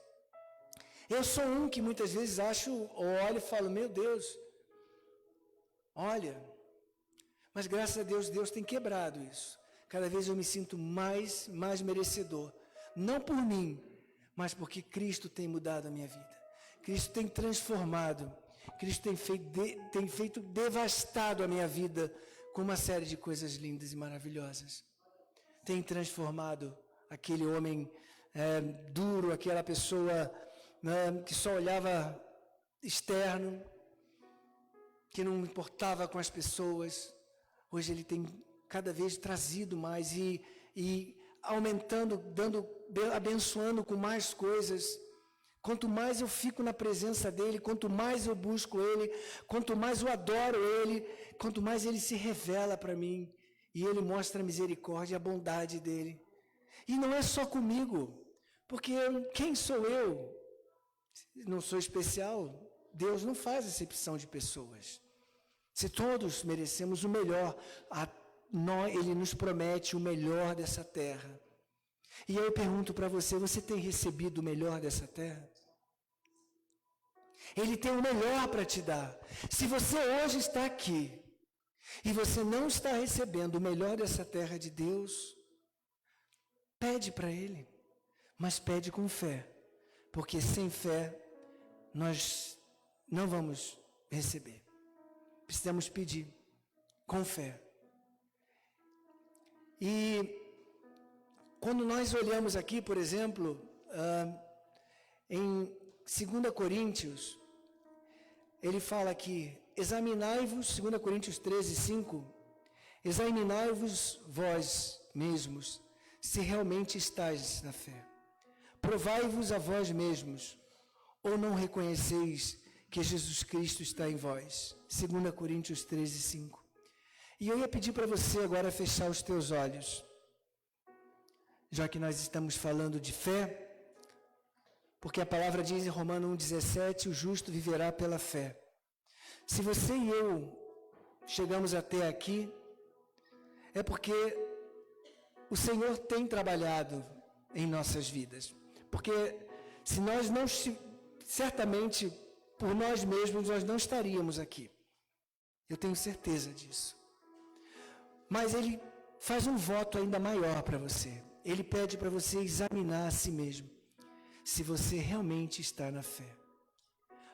Eu sou um que muitas vezes olho e falo, meu Deus, olha, mas graças a Deus, Deus tem quebrado isso. Cada vez eu me sinto mais merecedor. Não por mim, mas porque Cristo tem mudado a minha vida. Cristo tem transformado. Cristo tem feito devastado a minha vida com uma série de coisas lindas e maravilhosas. Tem transformado aquele homem duro, aquela pessoa que só olhava externo, que não importava com as pessoas. Hoje ele tem cada vez trazido mais e aumentando, abençoando com mais coisas. Quanto mais eu fico na presença dele, quanto mais eu busco ele, quanto mais eu adoro ele, quanto mais ele se revela para mim. E ele mostra a misericórdia e a bondade dele. E não é só comigo, porque quem sou eu? Não sou especial. Deus não faz acepção de pessoas. Se todos merecemos o melhor, ele nos promete o melhor dessa terra. E eu pergunto para você tem recebido o melhor dessa terra? Ele tem o melhor para te dar. Se você hoje está aqui e você não está recebendo o melhor dessa terra de Deus, pede para Ele, mas pede com fé, porque sem fé nós não vamos receber. Precisamos pedir com fé. E quando nós olhamos aqui, por exemplo, em 2 Coríntios, ele fala aqui, examinai-vos, 2 Coríntios 13, 5, examinai-vos vós mesmos, se realmente estáis na fé. Provai-vos a vós mesmos, ou não reconheceis que Jesus Cristo está em vós. 2 Coríntios 13, 5. E eu ia pedir para você agora fechar os teus olhos, já que nós estamos falando de fé, porque a palavra diz em Romanos 1,17, o justo viverá pela fé. Se você e eu chegamos até aqui, é porque o Senhor tem trabalhado em nossas vidas. Porque se nós não, certamente, por nós mesmos, nós não estaríamos aqui. Eu tenho certeza disso. Mas Ele faz um voto ainda maior para você. Ele pede para você examinar a si mesmo, se você realmente está na fé.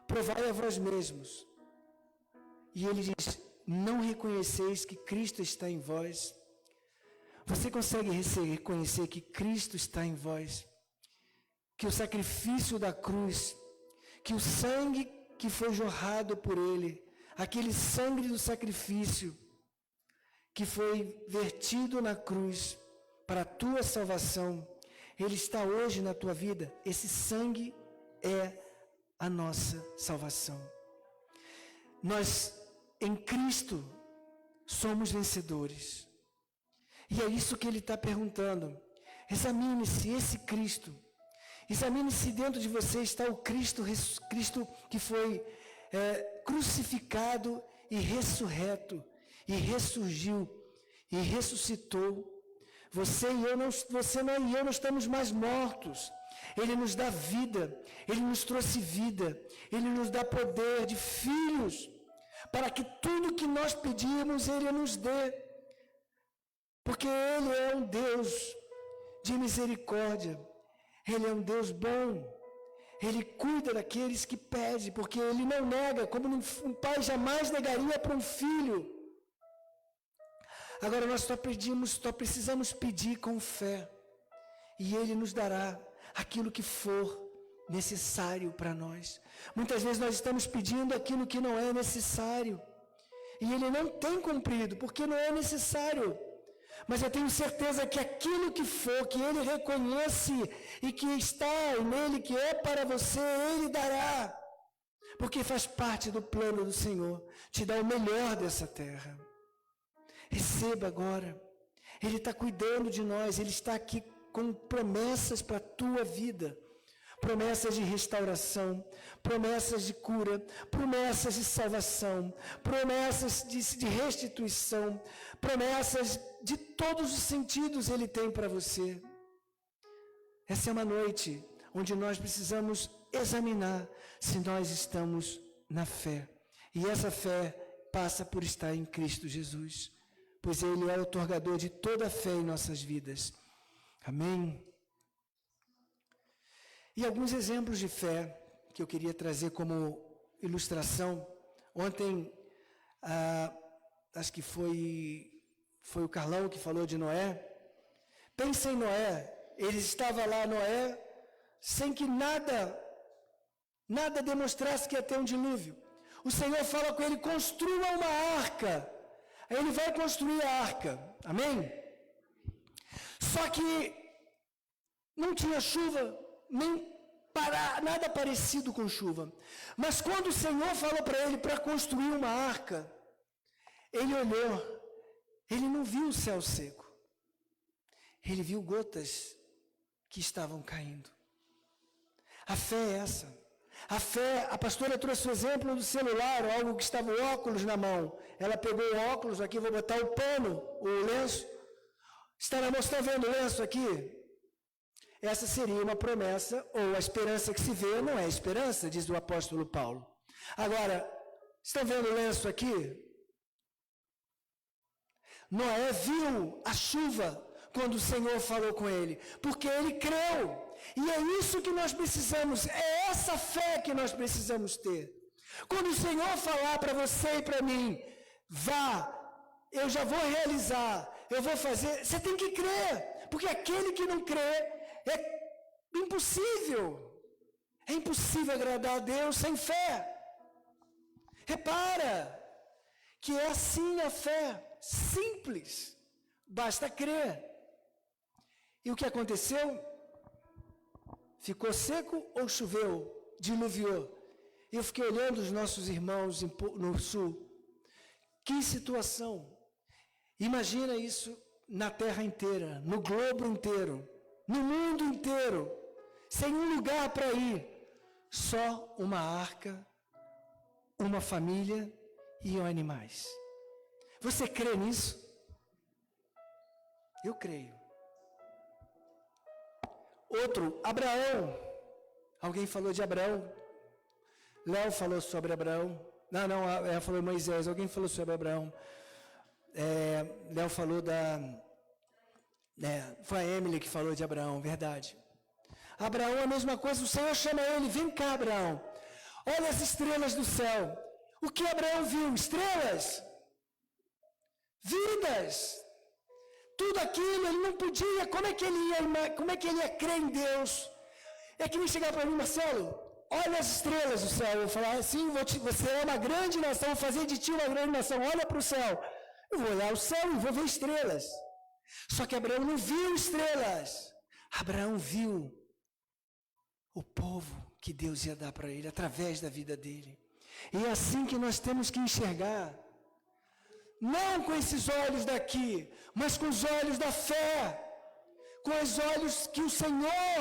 Provai a vós mesmos. E Ele diz, não reconheceis que Cristo está em vós? Você consegue reconhecer que Cristo está em vós? Que o sacrifício da cruz, que o sangue que foi jorrado por Ele, aquele sangue do sacrifício, que foi vertido na cruz para a tua salvação, ele está hoje na tua vida. Esse sangue é a nossa salvação. Nós, em Cristo, somos vencedores. E é isso que ele está perguntando. Examine-se esse Cristo. Examine-se dentro de você está o Cristo que foi crucificado e ressurreto, e ressurgiu, e ressuscitou. Você e eu não estamos mais mortos. Ele nos dá vida, Ele nos trouxe vida, Ele nos dá poder de filhos, para que tudo que nós pedimos, Ele nos dê. Porque Ele é um Deus de misericórdia, Ele é um Deus bom, Ele cuida daqueles que pedem, porque Ele não nega, como um pai jamais negaria para um filho. Agora nós só precisamos pedir com fé, e Ele nos dará aquilo que for necessário para nós. Muitas vezes nós estamos pedindo aquilo que não é necessário, e Ele não tem cumprido, porque não é necessário. Mas eu tenho certeza que aquilo que for, que Ele reconhece e que está nele, que é para você, Ele dará. Porque faz parte do plano do Senhor, te dá o melhor dessa terra. Receba agora. Ele está cuidando de nós, Ele está aqui com promessas para a tua vida. Promessas de restauração, promessas de cura, promessas de salvação, promessas de restituição, promessas de todos os sentidos Ele tem para você. Essa é uma noite onde nós precisamos examinar se nós estamos na fé. E essa fé passa por estar em Cristo Jesus, pois Ele é o outorgador de toda a fé em nossas vidas. Amém? E alguns exemplos de fé que eu queria trazer como ilustração. Ontem, acho que foi o Carlão que falou de Noé. Pensa em Noé. Ele estava lá, Noé, sem que nada demonstrasse que ia ter um dilúvio. O Senhor fala com ele, construa uma arca. Aí ele vai construir a arca. Amém? Só que não tinha chuva, nem nada parecido com chuva. Mas quando o Senhor falou para ele para construir uma arca, ele olhou, ele não viu o céu seco. Ele viu gotas que estavam caindo. A fé é essa. A fé, a pastora trouxe o exemplo do celular, algo que estava o óculos na mão. Ela pegou o óculos, aqui vou botar o pano, o lenço. Está vendo o lenço aqui? Essa seria uma promessa, ou a esperança que se vê não é esperança, diz o apóstolo Paulo. Agora, estão vendo o lenço aqui? Noé viu a chuva quando o Senhor falou com ele, porque ele creu. E é isso que nós precisamos, é essa fé que nós precisamos ter. Quando o Senhor falar para você e para mim, vá, eu já vou realizar, eu vou fazer, você tem que crer, porque aquele que não crê, é impossível agradar a Deus sem fé. Repara que é assim a fé, simples, basta crer. E o que aconteceu? Ficou seco ou choveu? Diluviou. Eu fiquei olhando os nossos irmãos no sul. Que situação! Imagina isso na terra inteira, no globo inteiro, no mundo inteiro, sem um lugar para ir, só uma arca, uma família e animais. Você crê nisso? Eu creio. Outro, Abraão. Alguém falou de Abraão? Léo falou sobre Abraão. Não, ela falou Moisés. Alguém falou sobre Abraão. Léo falou foi a Emily que falou de Abraão, verdade. Abraão é a mesma coisa, o Senhor chama ele, vem cá, Abraão. Olha as estrelas do céu. O que Abraão viu? Estrelas? Vidas. Tudo aquilo, ele não podia, como é que ele ia crer em Deus? É que nem chegar para mim, Marcelo, olha as estrelas do céu. Eu vou falar assim, você é uma grande nação, vou fazer de ti uma grande nação, olha para o céu. Eu vou olhar o céu e vou ver estrelas. Só que Abraão não viu estrelas. Abraão viu o povo que Deus ia dar para ele, através da vida dele. E é assim que nós temos que enxergar. Não com esses olhos daqui, mas com os olhos da fé. Com os olhos que o Senhor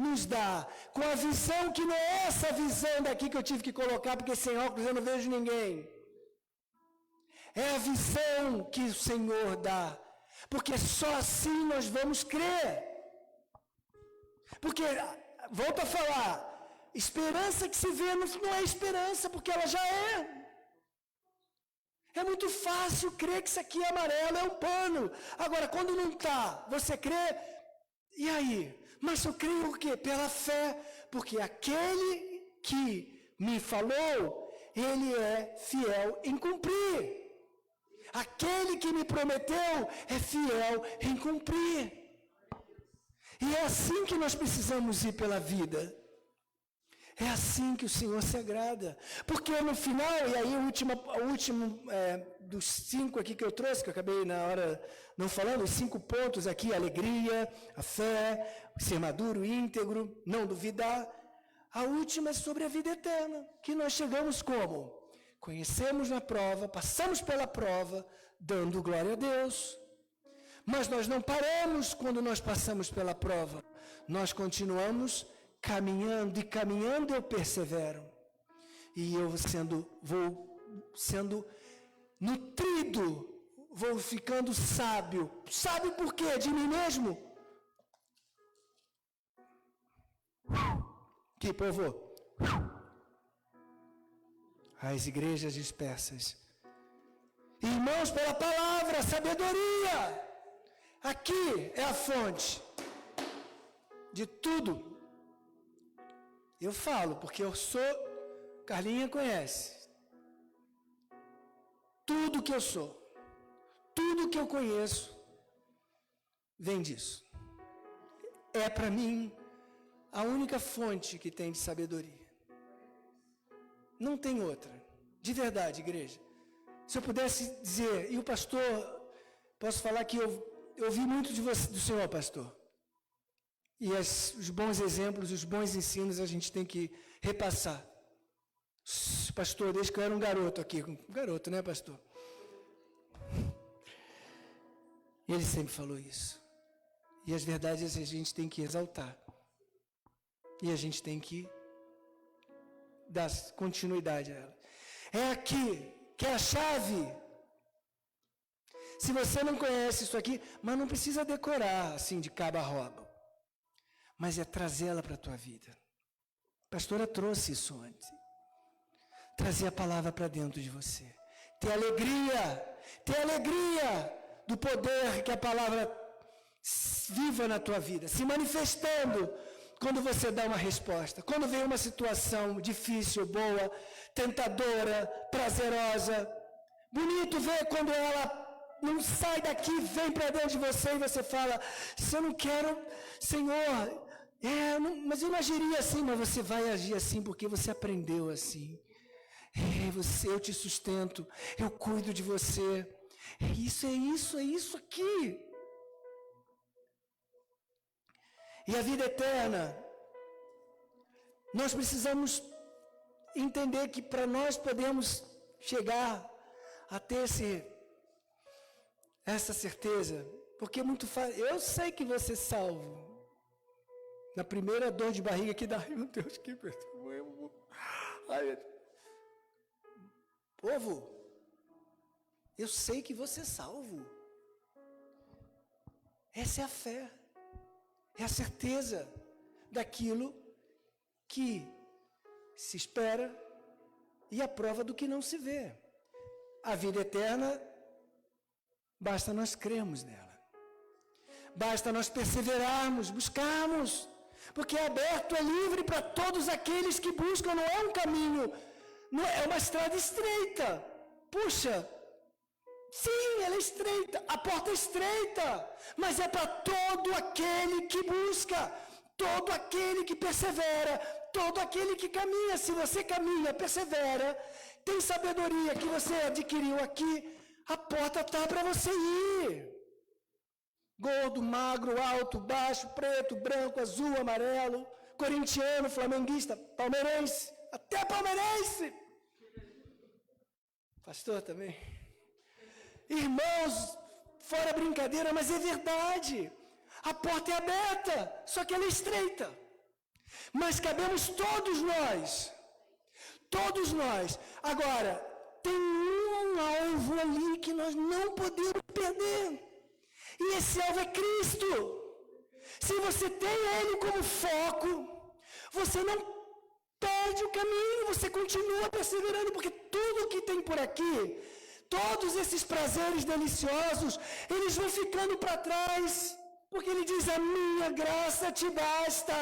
nos dá. Com a visão que não é essa visão daqui que eu tive que colocar, porque sem óculos eu não vejo ninguém. É a visão que o Senhor dá. Porque só assim nós vamos crer. Porque, volto a falar, esperança que se vê não é esperança, porque ela já é. É muito fácil crer que isso aqui é amarelo, é um pano. Agora, quando não está, você crê, e aí? Mas eu creio o quê? Pela fé, porque aquele que me falou, ele é fiel em cumprir. Aquele que me prometeu é fiel em cumprir. E é assim que nós precisamos ir pela vida. É assim que o Senhor se agrada. Porque no final, e aí o último dos 5 aqui que eu trouxe, que eu acabei na hora não falando, os 5 pontos aqui, a alegria, a fé, ser maduro, íntegro, não duvidar. A última é sobre a vida eterna, que nós chegamos como? Conhecemos na prova, passamos pela prova, dando glória a Deus. Mas nós não paramos quando nós passamos pela prova. Nós continuamos caminhando, e caminhando eu persevero. E eu vou sendo nutrido, vou ficando sábio. Sábio por quê? De mim mesmo? Que povo? As igrejas dispersas. Irmãos, pela palavra, sabedoria. Aqui é a fonte de tudo. Eu falo, porque eu sou, Carlinha conhece. Tudo que eu sou, tudo que eu conheço, vem disso. É para mim a única fonte que tem de sabedoria. Não tem outra. De verdade, igreja. Se eu pudesse dizer, e o pastor, posso falar que eu ouvi muito de você, do senhor, pastor. E os bons exemplos, os bons ensinos a gente tem que repassar. Pastor, desde que eu era um garoto aqui. Um garoto, né, pastor? E ele sempre falou isso. E as verdades a gente tem que exaltar. E a gente tem que dar continuidade a ela. É aqui que é a chave. Se você não conhece isso aqui, mas não precisa decorar assim de cabo a rabo. Mas é trazê-la para a tua vida. A pastora trouxe isso antes. Trazer a palavra para dentro de você. Ter alegria do poder que a palavra viva na tua vida, se manifestando quando você dá uma resposta. Quando vem uma situação difícil, boa, tentadora, prazerosa. Bonito ver quando ela não sai daqui, vem para dentro de você e você fala, se eu não quero, Senhor, mas eu não agiria assim, mas você vai agir assim porque você aprendeu assim. Eu te sustento, eu cuido de você. É isso aqui. E a vida eterna, nós precisamos entender que para nós podemos chegar a ter essa certeza, porque é muito fácil. Eu sei que você é salvo. Na primeira dor de barriga que dá, ai meu Deus, que perdoa. Povo, eu sei que você é salvo. Essa é a fé. É a certeza daquilo que se espera e a prova do que não se vê. A vida eterna, basta nós crermos nela. Basta nós perseverarmos, buscarmos, porque é aberto, é livre para todos aqueles que buscam, não é um caminho, não é uma estrada estreita. Puxa, sim, ela é estreita, a porta é estreita, mas é para todo aquele que busca, todo aquele que persevera, todo aquele que caminha. Se você caminha, persevera, tem sabedoria que você adquiriu aqui, A porta está para você ir. Gordo, magro, alto, baixo, preto, branco, azul, amarelo, corintiano, flamenguista, palmeirense, até palmeirense. Pastor também. Irmãos, fora brincadeira, mas é verdade. A porta é aberta, só que ela é estreita. Mas cabemos todos nós. Todos nós. Agora, tem um alvo ali que nós não podemos perder. E esse alvo é Cristo. Se você tem Ele como foco, você não perde o caminho, você continua perseverando, porque tudo que tem por aqui, todos esses prazeres deliciosos, eles vão ficando para trás. Porque ele diz, a minha graça te basta,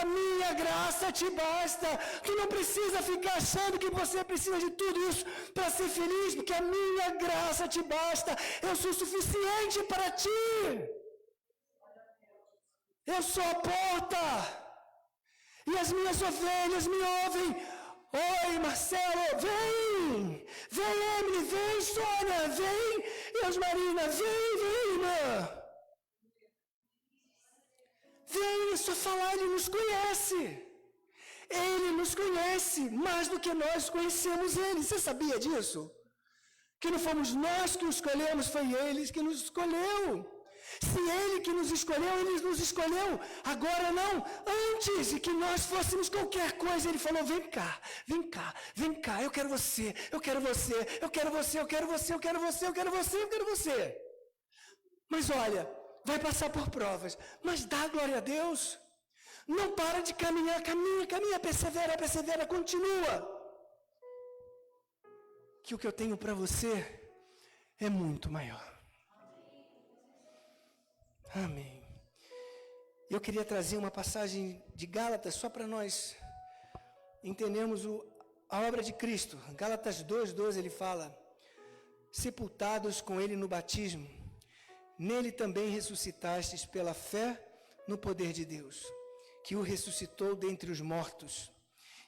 a minha graça te basta. Tu não precisa ficar achando que você precisa de tudo isso para ser feliz, porque a minha graça te basta. Eu sou suficiente para ti. Eu sou a porta. E as minhas ovelhas me ouvem. Oi, Marcelo, vem. Vem, Emily, vem, Sônia, vem. Eusmarina, vem, irmã. Vem, é só falar, Ele nos conhece. Ele nos conhece mais do que nós conhecemos Ele. Você sabia disso? Que não fomos nós que o escolhemos, foi Ele que nos escolheu. Se Ele que nos escolheu, Ele nos escolheu. Agora não, antes de que nós fôssemos qualquer coisa, Ele falou, vem cá, vem cá, vem cá, eu quero você, eu quero você, eu quero você, eu quero você, eu quero você, eu quero você, eu quero você. Mas olha, vai passar por provas, mas dá glória a Deus. Não para de caminhar, caminha, caminha, persevera, persevera, continua. Que o que eu tenho para você é muito maior. Amém. Eu queria trazer uma passagem de Gálatas, só para nós entendermos a obra de Cristo. Gálatas 2:12 ele fala, sepultados com Ele no batismo, nele também ressuscitastes pela fé no poder de Deus, que o ressuscitou dentre os mortos.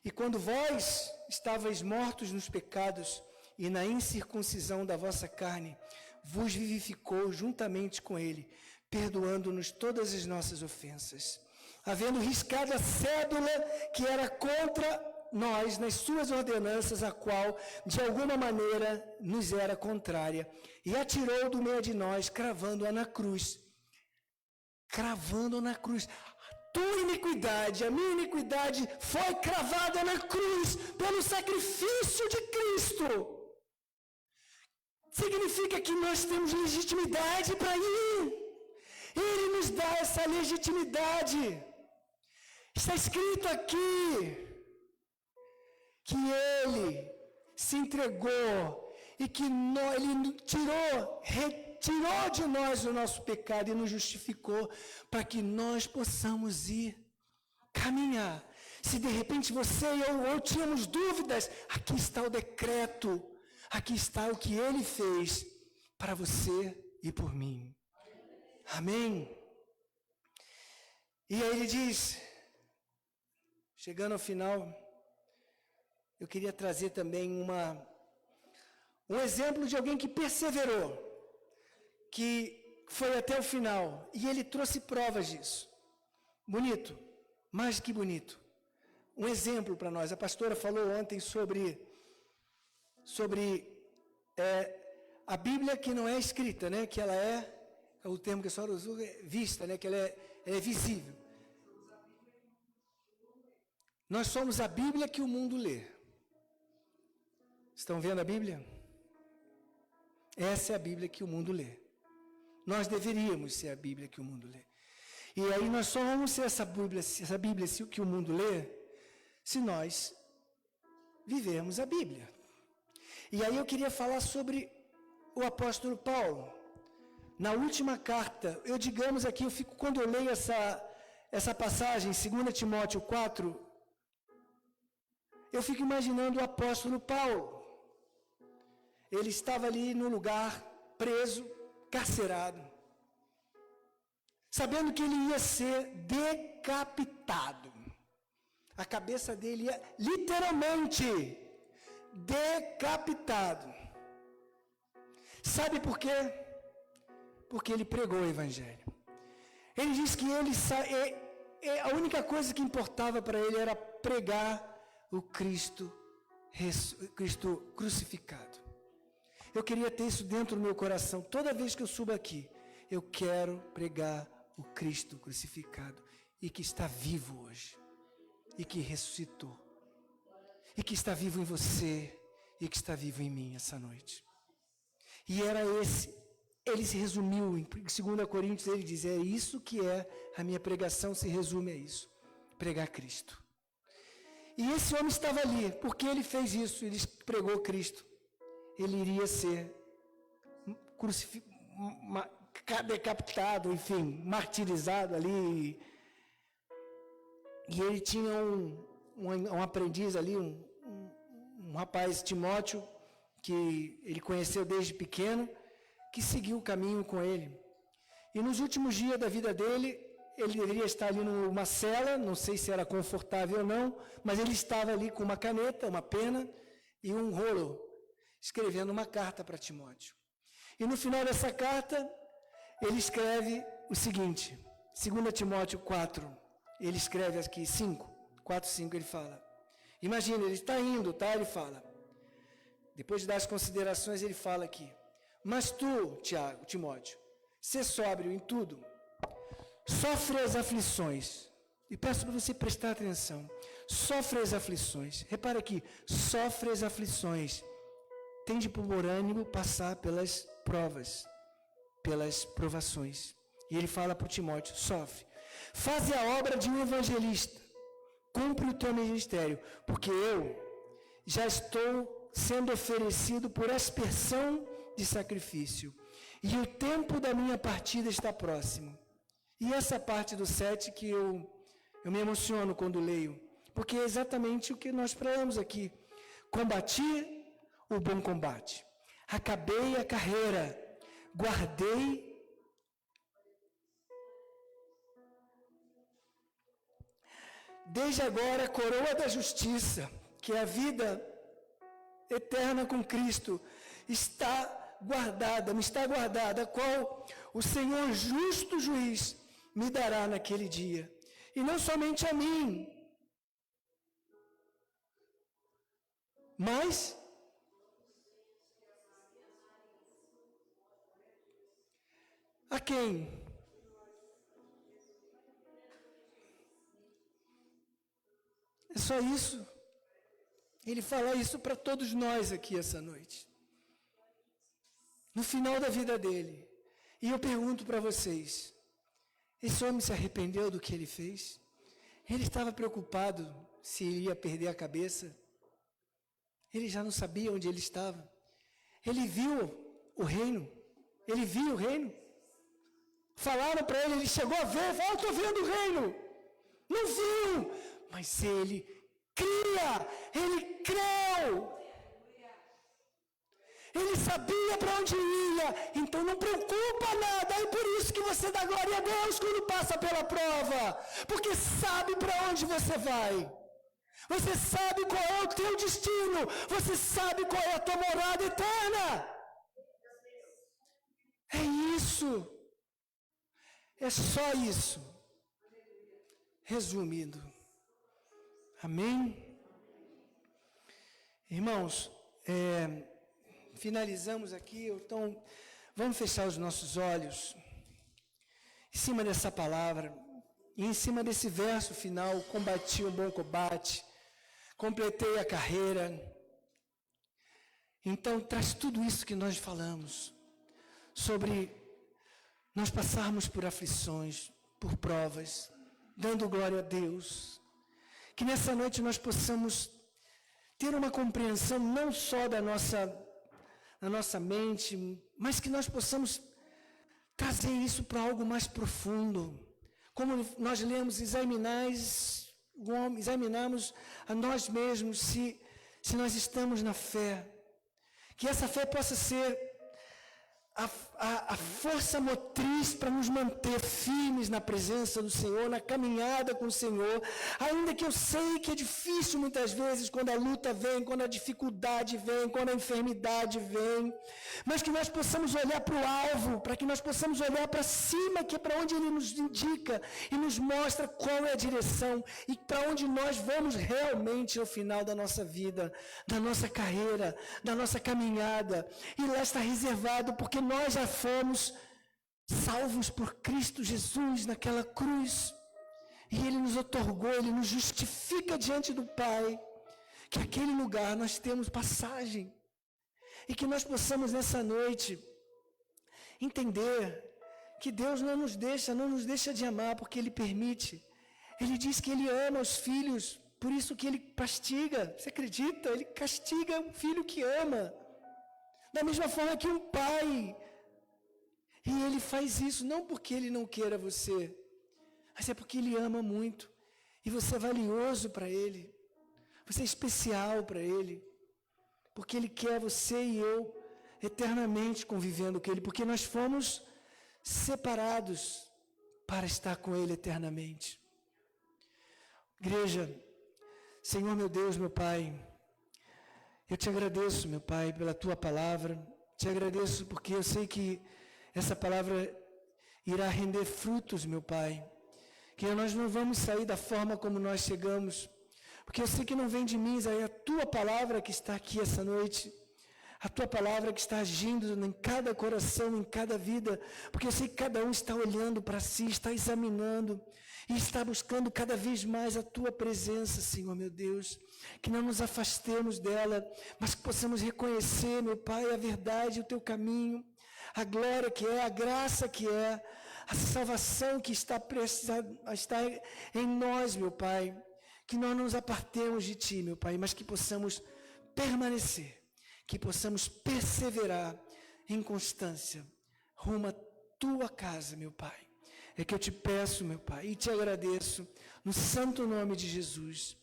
E quando vós estavais mortos nos pecados e na incircuncisão da vossa carne, vos vivificou juntamente com Ele, perdoando-nos todas as nossas ofensas, havendo riscado a cédula que era contra nós nas suas ordenanças, a qual de alguma maneira nos era contrária, e atirou do meio de nós, cravando-a na cruz. Cravando na cruz. A tua iniquidade, a minha iniquidade foi cravada na cruz pelo sacrifício de Cristo. Significa que nós temos legitimidade para ir. Ele nos dá essa legitimidade. Está escrito aqui que Ele se entregou e que Ele retirou de nós o nosso pecado e nos justificou para que nós possamos ir caminhar. Se de repente você e eu tínhamos dúvidas, aqui está o decreto, aqui está o que Ele fez para você e por mim. Amém? E aí ele diz, chegando ao final, eu queria trazer também um exemplo de alguém que perseverou, que foi até o final, e ele trouxe provas disso. Bonito, mais que bonito. Um exemplo para nós. A pastora falou ontem sobre a Bíblia que não é escrita, né? Que ela é o termo que a senhora usou, é vista, né? Que ela é visível. Nós somos a Bíblia que o mundo lê. Estão vendo a Bíblia? Essa é a Bíblia que o mundo lê. Nós deveríamos ser a Bíblia que o mundo lê. E aí nós só vamos ser essa Bíblia que o mundo lê, se nós vivermos a Bíblia. E aí eu queria falar sobre o apóstolo Paulo. Na última carta, digamos aqui, quando eu leio essa passagem, 2 Timóteo 4, eu fico imaginando o apóstolo Paulo. Ele estava ali no lugar, preso, carcerado, sabendo que ele ia ser decapitado. A cabeça dele ia literalmente decapitado. Sabe por quê? Porque ele pregou o Evangelho. Ele diz que a única coisa que importava para ele era pregar o Cristo crucificado. Eu queria ter isso dentro do meu coração. Toda vez que eu subo aqui, eu quero pregar o Cristo crucificado e que está vivo hoje, e que ressuscitou, e que está vivo em você, e que está vivo em mim essa noite. E era ele se resumiu, em 2 Coríntios ele diz, é isso que é a minha pregação, se resume a isso, pregar Cristo. E esse homem estava ali, porque ele fez isso, ele pregou Cristo. Ele iria ser decapitado, enfim, martirizado ali. E ele tinha um aprendiz ali, um rapaz, Timóteo, que ele conheceu desde pequeno, que seguiu o caminho com ele. E nos últimos dias da vida dele, ele deveria estar ali numa cela, não sei se era confortável ou não, mas ele estava ali com uma caneta, uma pena e um rolo, escrevendo uma carta para Timóteo. E no final dessa carta, ele escreve o seguinte, 2 Timóteo 4, ele escreve aqui 4, 5, ele fala, imagina, ele está indo, tá? Ele fala, depois de dar as considerações, ele fala aqui, mas tu, Timóteo, sê sóbrio em tudo, sofre as aflições, e peço para você prestar atenção, sofre as aflições, repara aqui, sofre as aflições, tem de por ânimo passar pelas provas, pelas provações. E ele fala para o Timóteo, sofre, faze a obra de um evangelista, cumpre o teu ministério, porque eu já estou sendo oferecido por aspersão de sacrifício, e o tempo da minha partida está próximo. E essa parte do 7 que eu me emociono quando leio, porque é exatamente o que nós falamos aqui. Combati o bom combate, acabei a carreira, guardei desde agora a coroa da justiça, que é a vida eterna com Cristo, me está guardada, a qual o Senhor justo juiz me dará naquele dia. E não somente a mim, mas a quem? É só isso. Ele fala isso para todos nós aqui essa noite. No final da vida dele. E eu pergunto para vocês, esse homem se arrependeu do que ele fez? Ele estava preocupado se ele ia perder a cabeça? Ele já não sabia onde ele estava? Ele viu o reino? Ele viu o reino? Falaram para ele, ele chegou a ver, falou, estou vendo o reino. Não viu, mas ele cria, ele creu. Ele sabia para onde ia, então não preocupa nada, é por isso que você dá glória a Deus quando passa pela prova, porque sabe para onde você vai, você sabe qual é o teu destino, você sabe qual é a tua morada eterna, é isso, é só isso, resumindo, amém? Irmãos, finalizamos aqui, então vamos fechar os nossos olhos em cima dessa palavra, e em cima desse verso final, combati um bom combate, completei a carreira. Então traz tudo isso que nós falamos, sobre nós passarmos por aflições, por provas, dando glória a Deus, que nessa noite nós possamos ter uma compreensão não só da nossa mente, mas que nós possamos trazer isso para algo mais profundo. Como nós lemos, examinamos a nós mesmos se nós estamos na fé. Que essa fé possa ser a força motriz para nos manter firmes na presença do Senhor, na caminhada com o Senhor, ainda que eu sei que é difícil muitas vezes quando a luta vem, quando a dificuldade vem, quando a enfermidade vem, mas que nós possamos olhar para o alvo, para que nós possamos olhar para cima, que é para onde Ele nos indica e nos mostra qual é a direção e para onde nós vamos realmente ao final da nossa vida, da nossa carreira, da nossa caminhada, e lá está reservado, porque nós já fomos salvos por Cristo Jesus naquela cruz, e Ele nos otorgou, Ele nos justifica diante do Pai, que aquele lugar nós temos passagem, e que nós possamos nessa noite entender que Deus não nos deixa de amar, porque Ele permite. Ele diz que Ele ama os filhos, por isso que Ele castiga. Você acredita? Ele castiga um filho que ama, da mesma forma que um pai. E Ele faz isso não porque Ele não queira você, mas é porque Ele ama muito. E você é valioso para Ele. Você é especial para Ele. Porque Ele quer você e eu eternamente convivendo com Ele. Porque nós fomos separados para estar com Ele eternamente. Igreja, Senhor meu Deus, meu Pai, eu te agradeço, meu Pai, pela Tua palavra. Te agradeço porque eu sei que essa palavra irá render frutos, meu Pai. Que nós não vamos sair da forma como nós chegamos. Porque eu sei que não vem de mim, é a Tua palavra que está aqui essa noite. A Tua palavra que está agindo em cada coração, em cada vida. Porque eu sei que cada um está olhando para si, está examinando. E está buscando cada vez mais a Tua presença, Senhor, meu Deus. Que não nos afastemos dela, mas que possamos reconhecer, meu Pai, a verdade, o Teu caminho. A glória que é, a graça que é, a salvação que está em nós, meu Pai. Que nós não nos apartemos de Ti, meu Pai, mas que possamos permanecer, que possamos perseverar em constância rumo à Tua casa, meu Pai. É que eu te peço, meu Pai, e te agradeço, no santo nome de Jesus.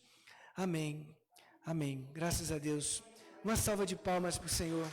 Amém. Amém. Graças a Deus. Uma salva de palmas para o Senhor.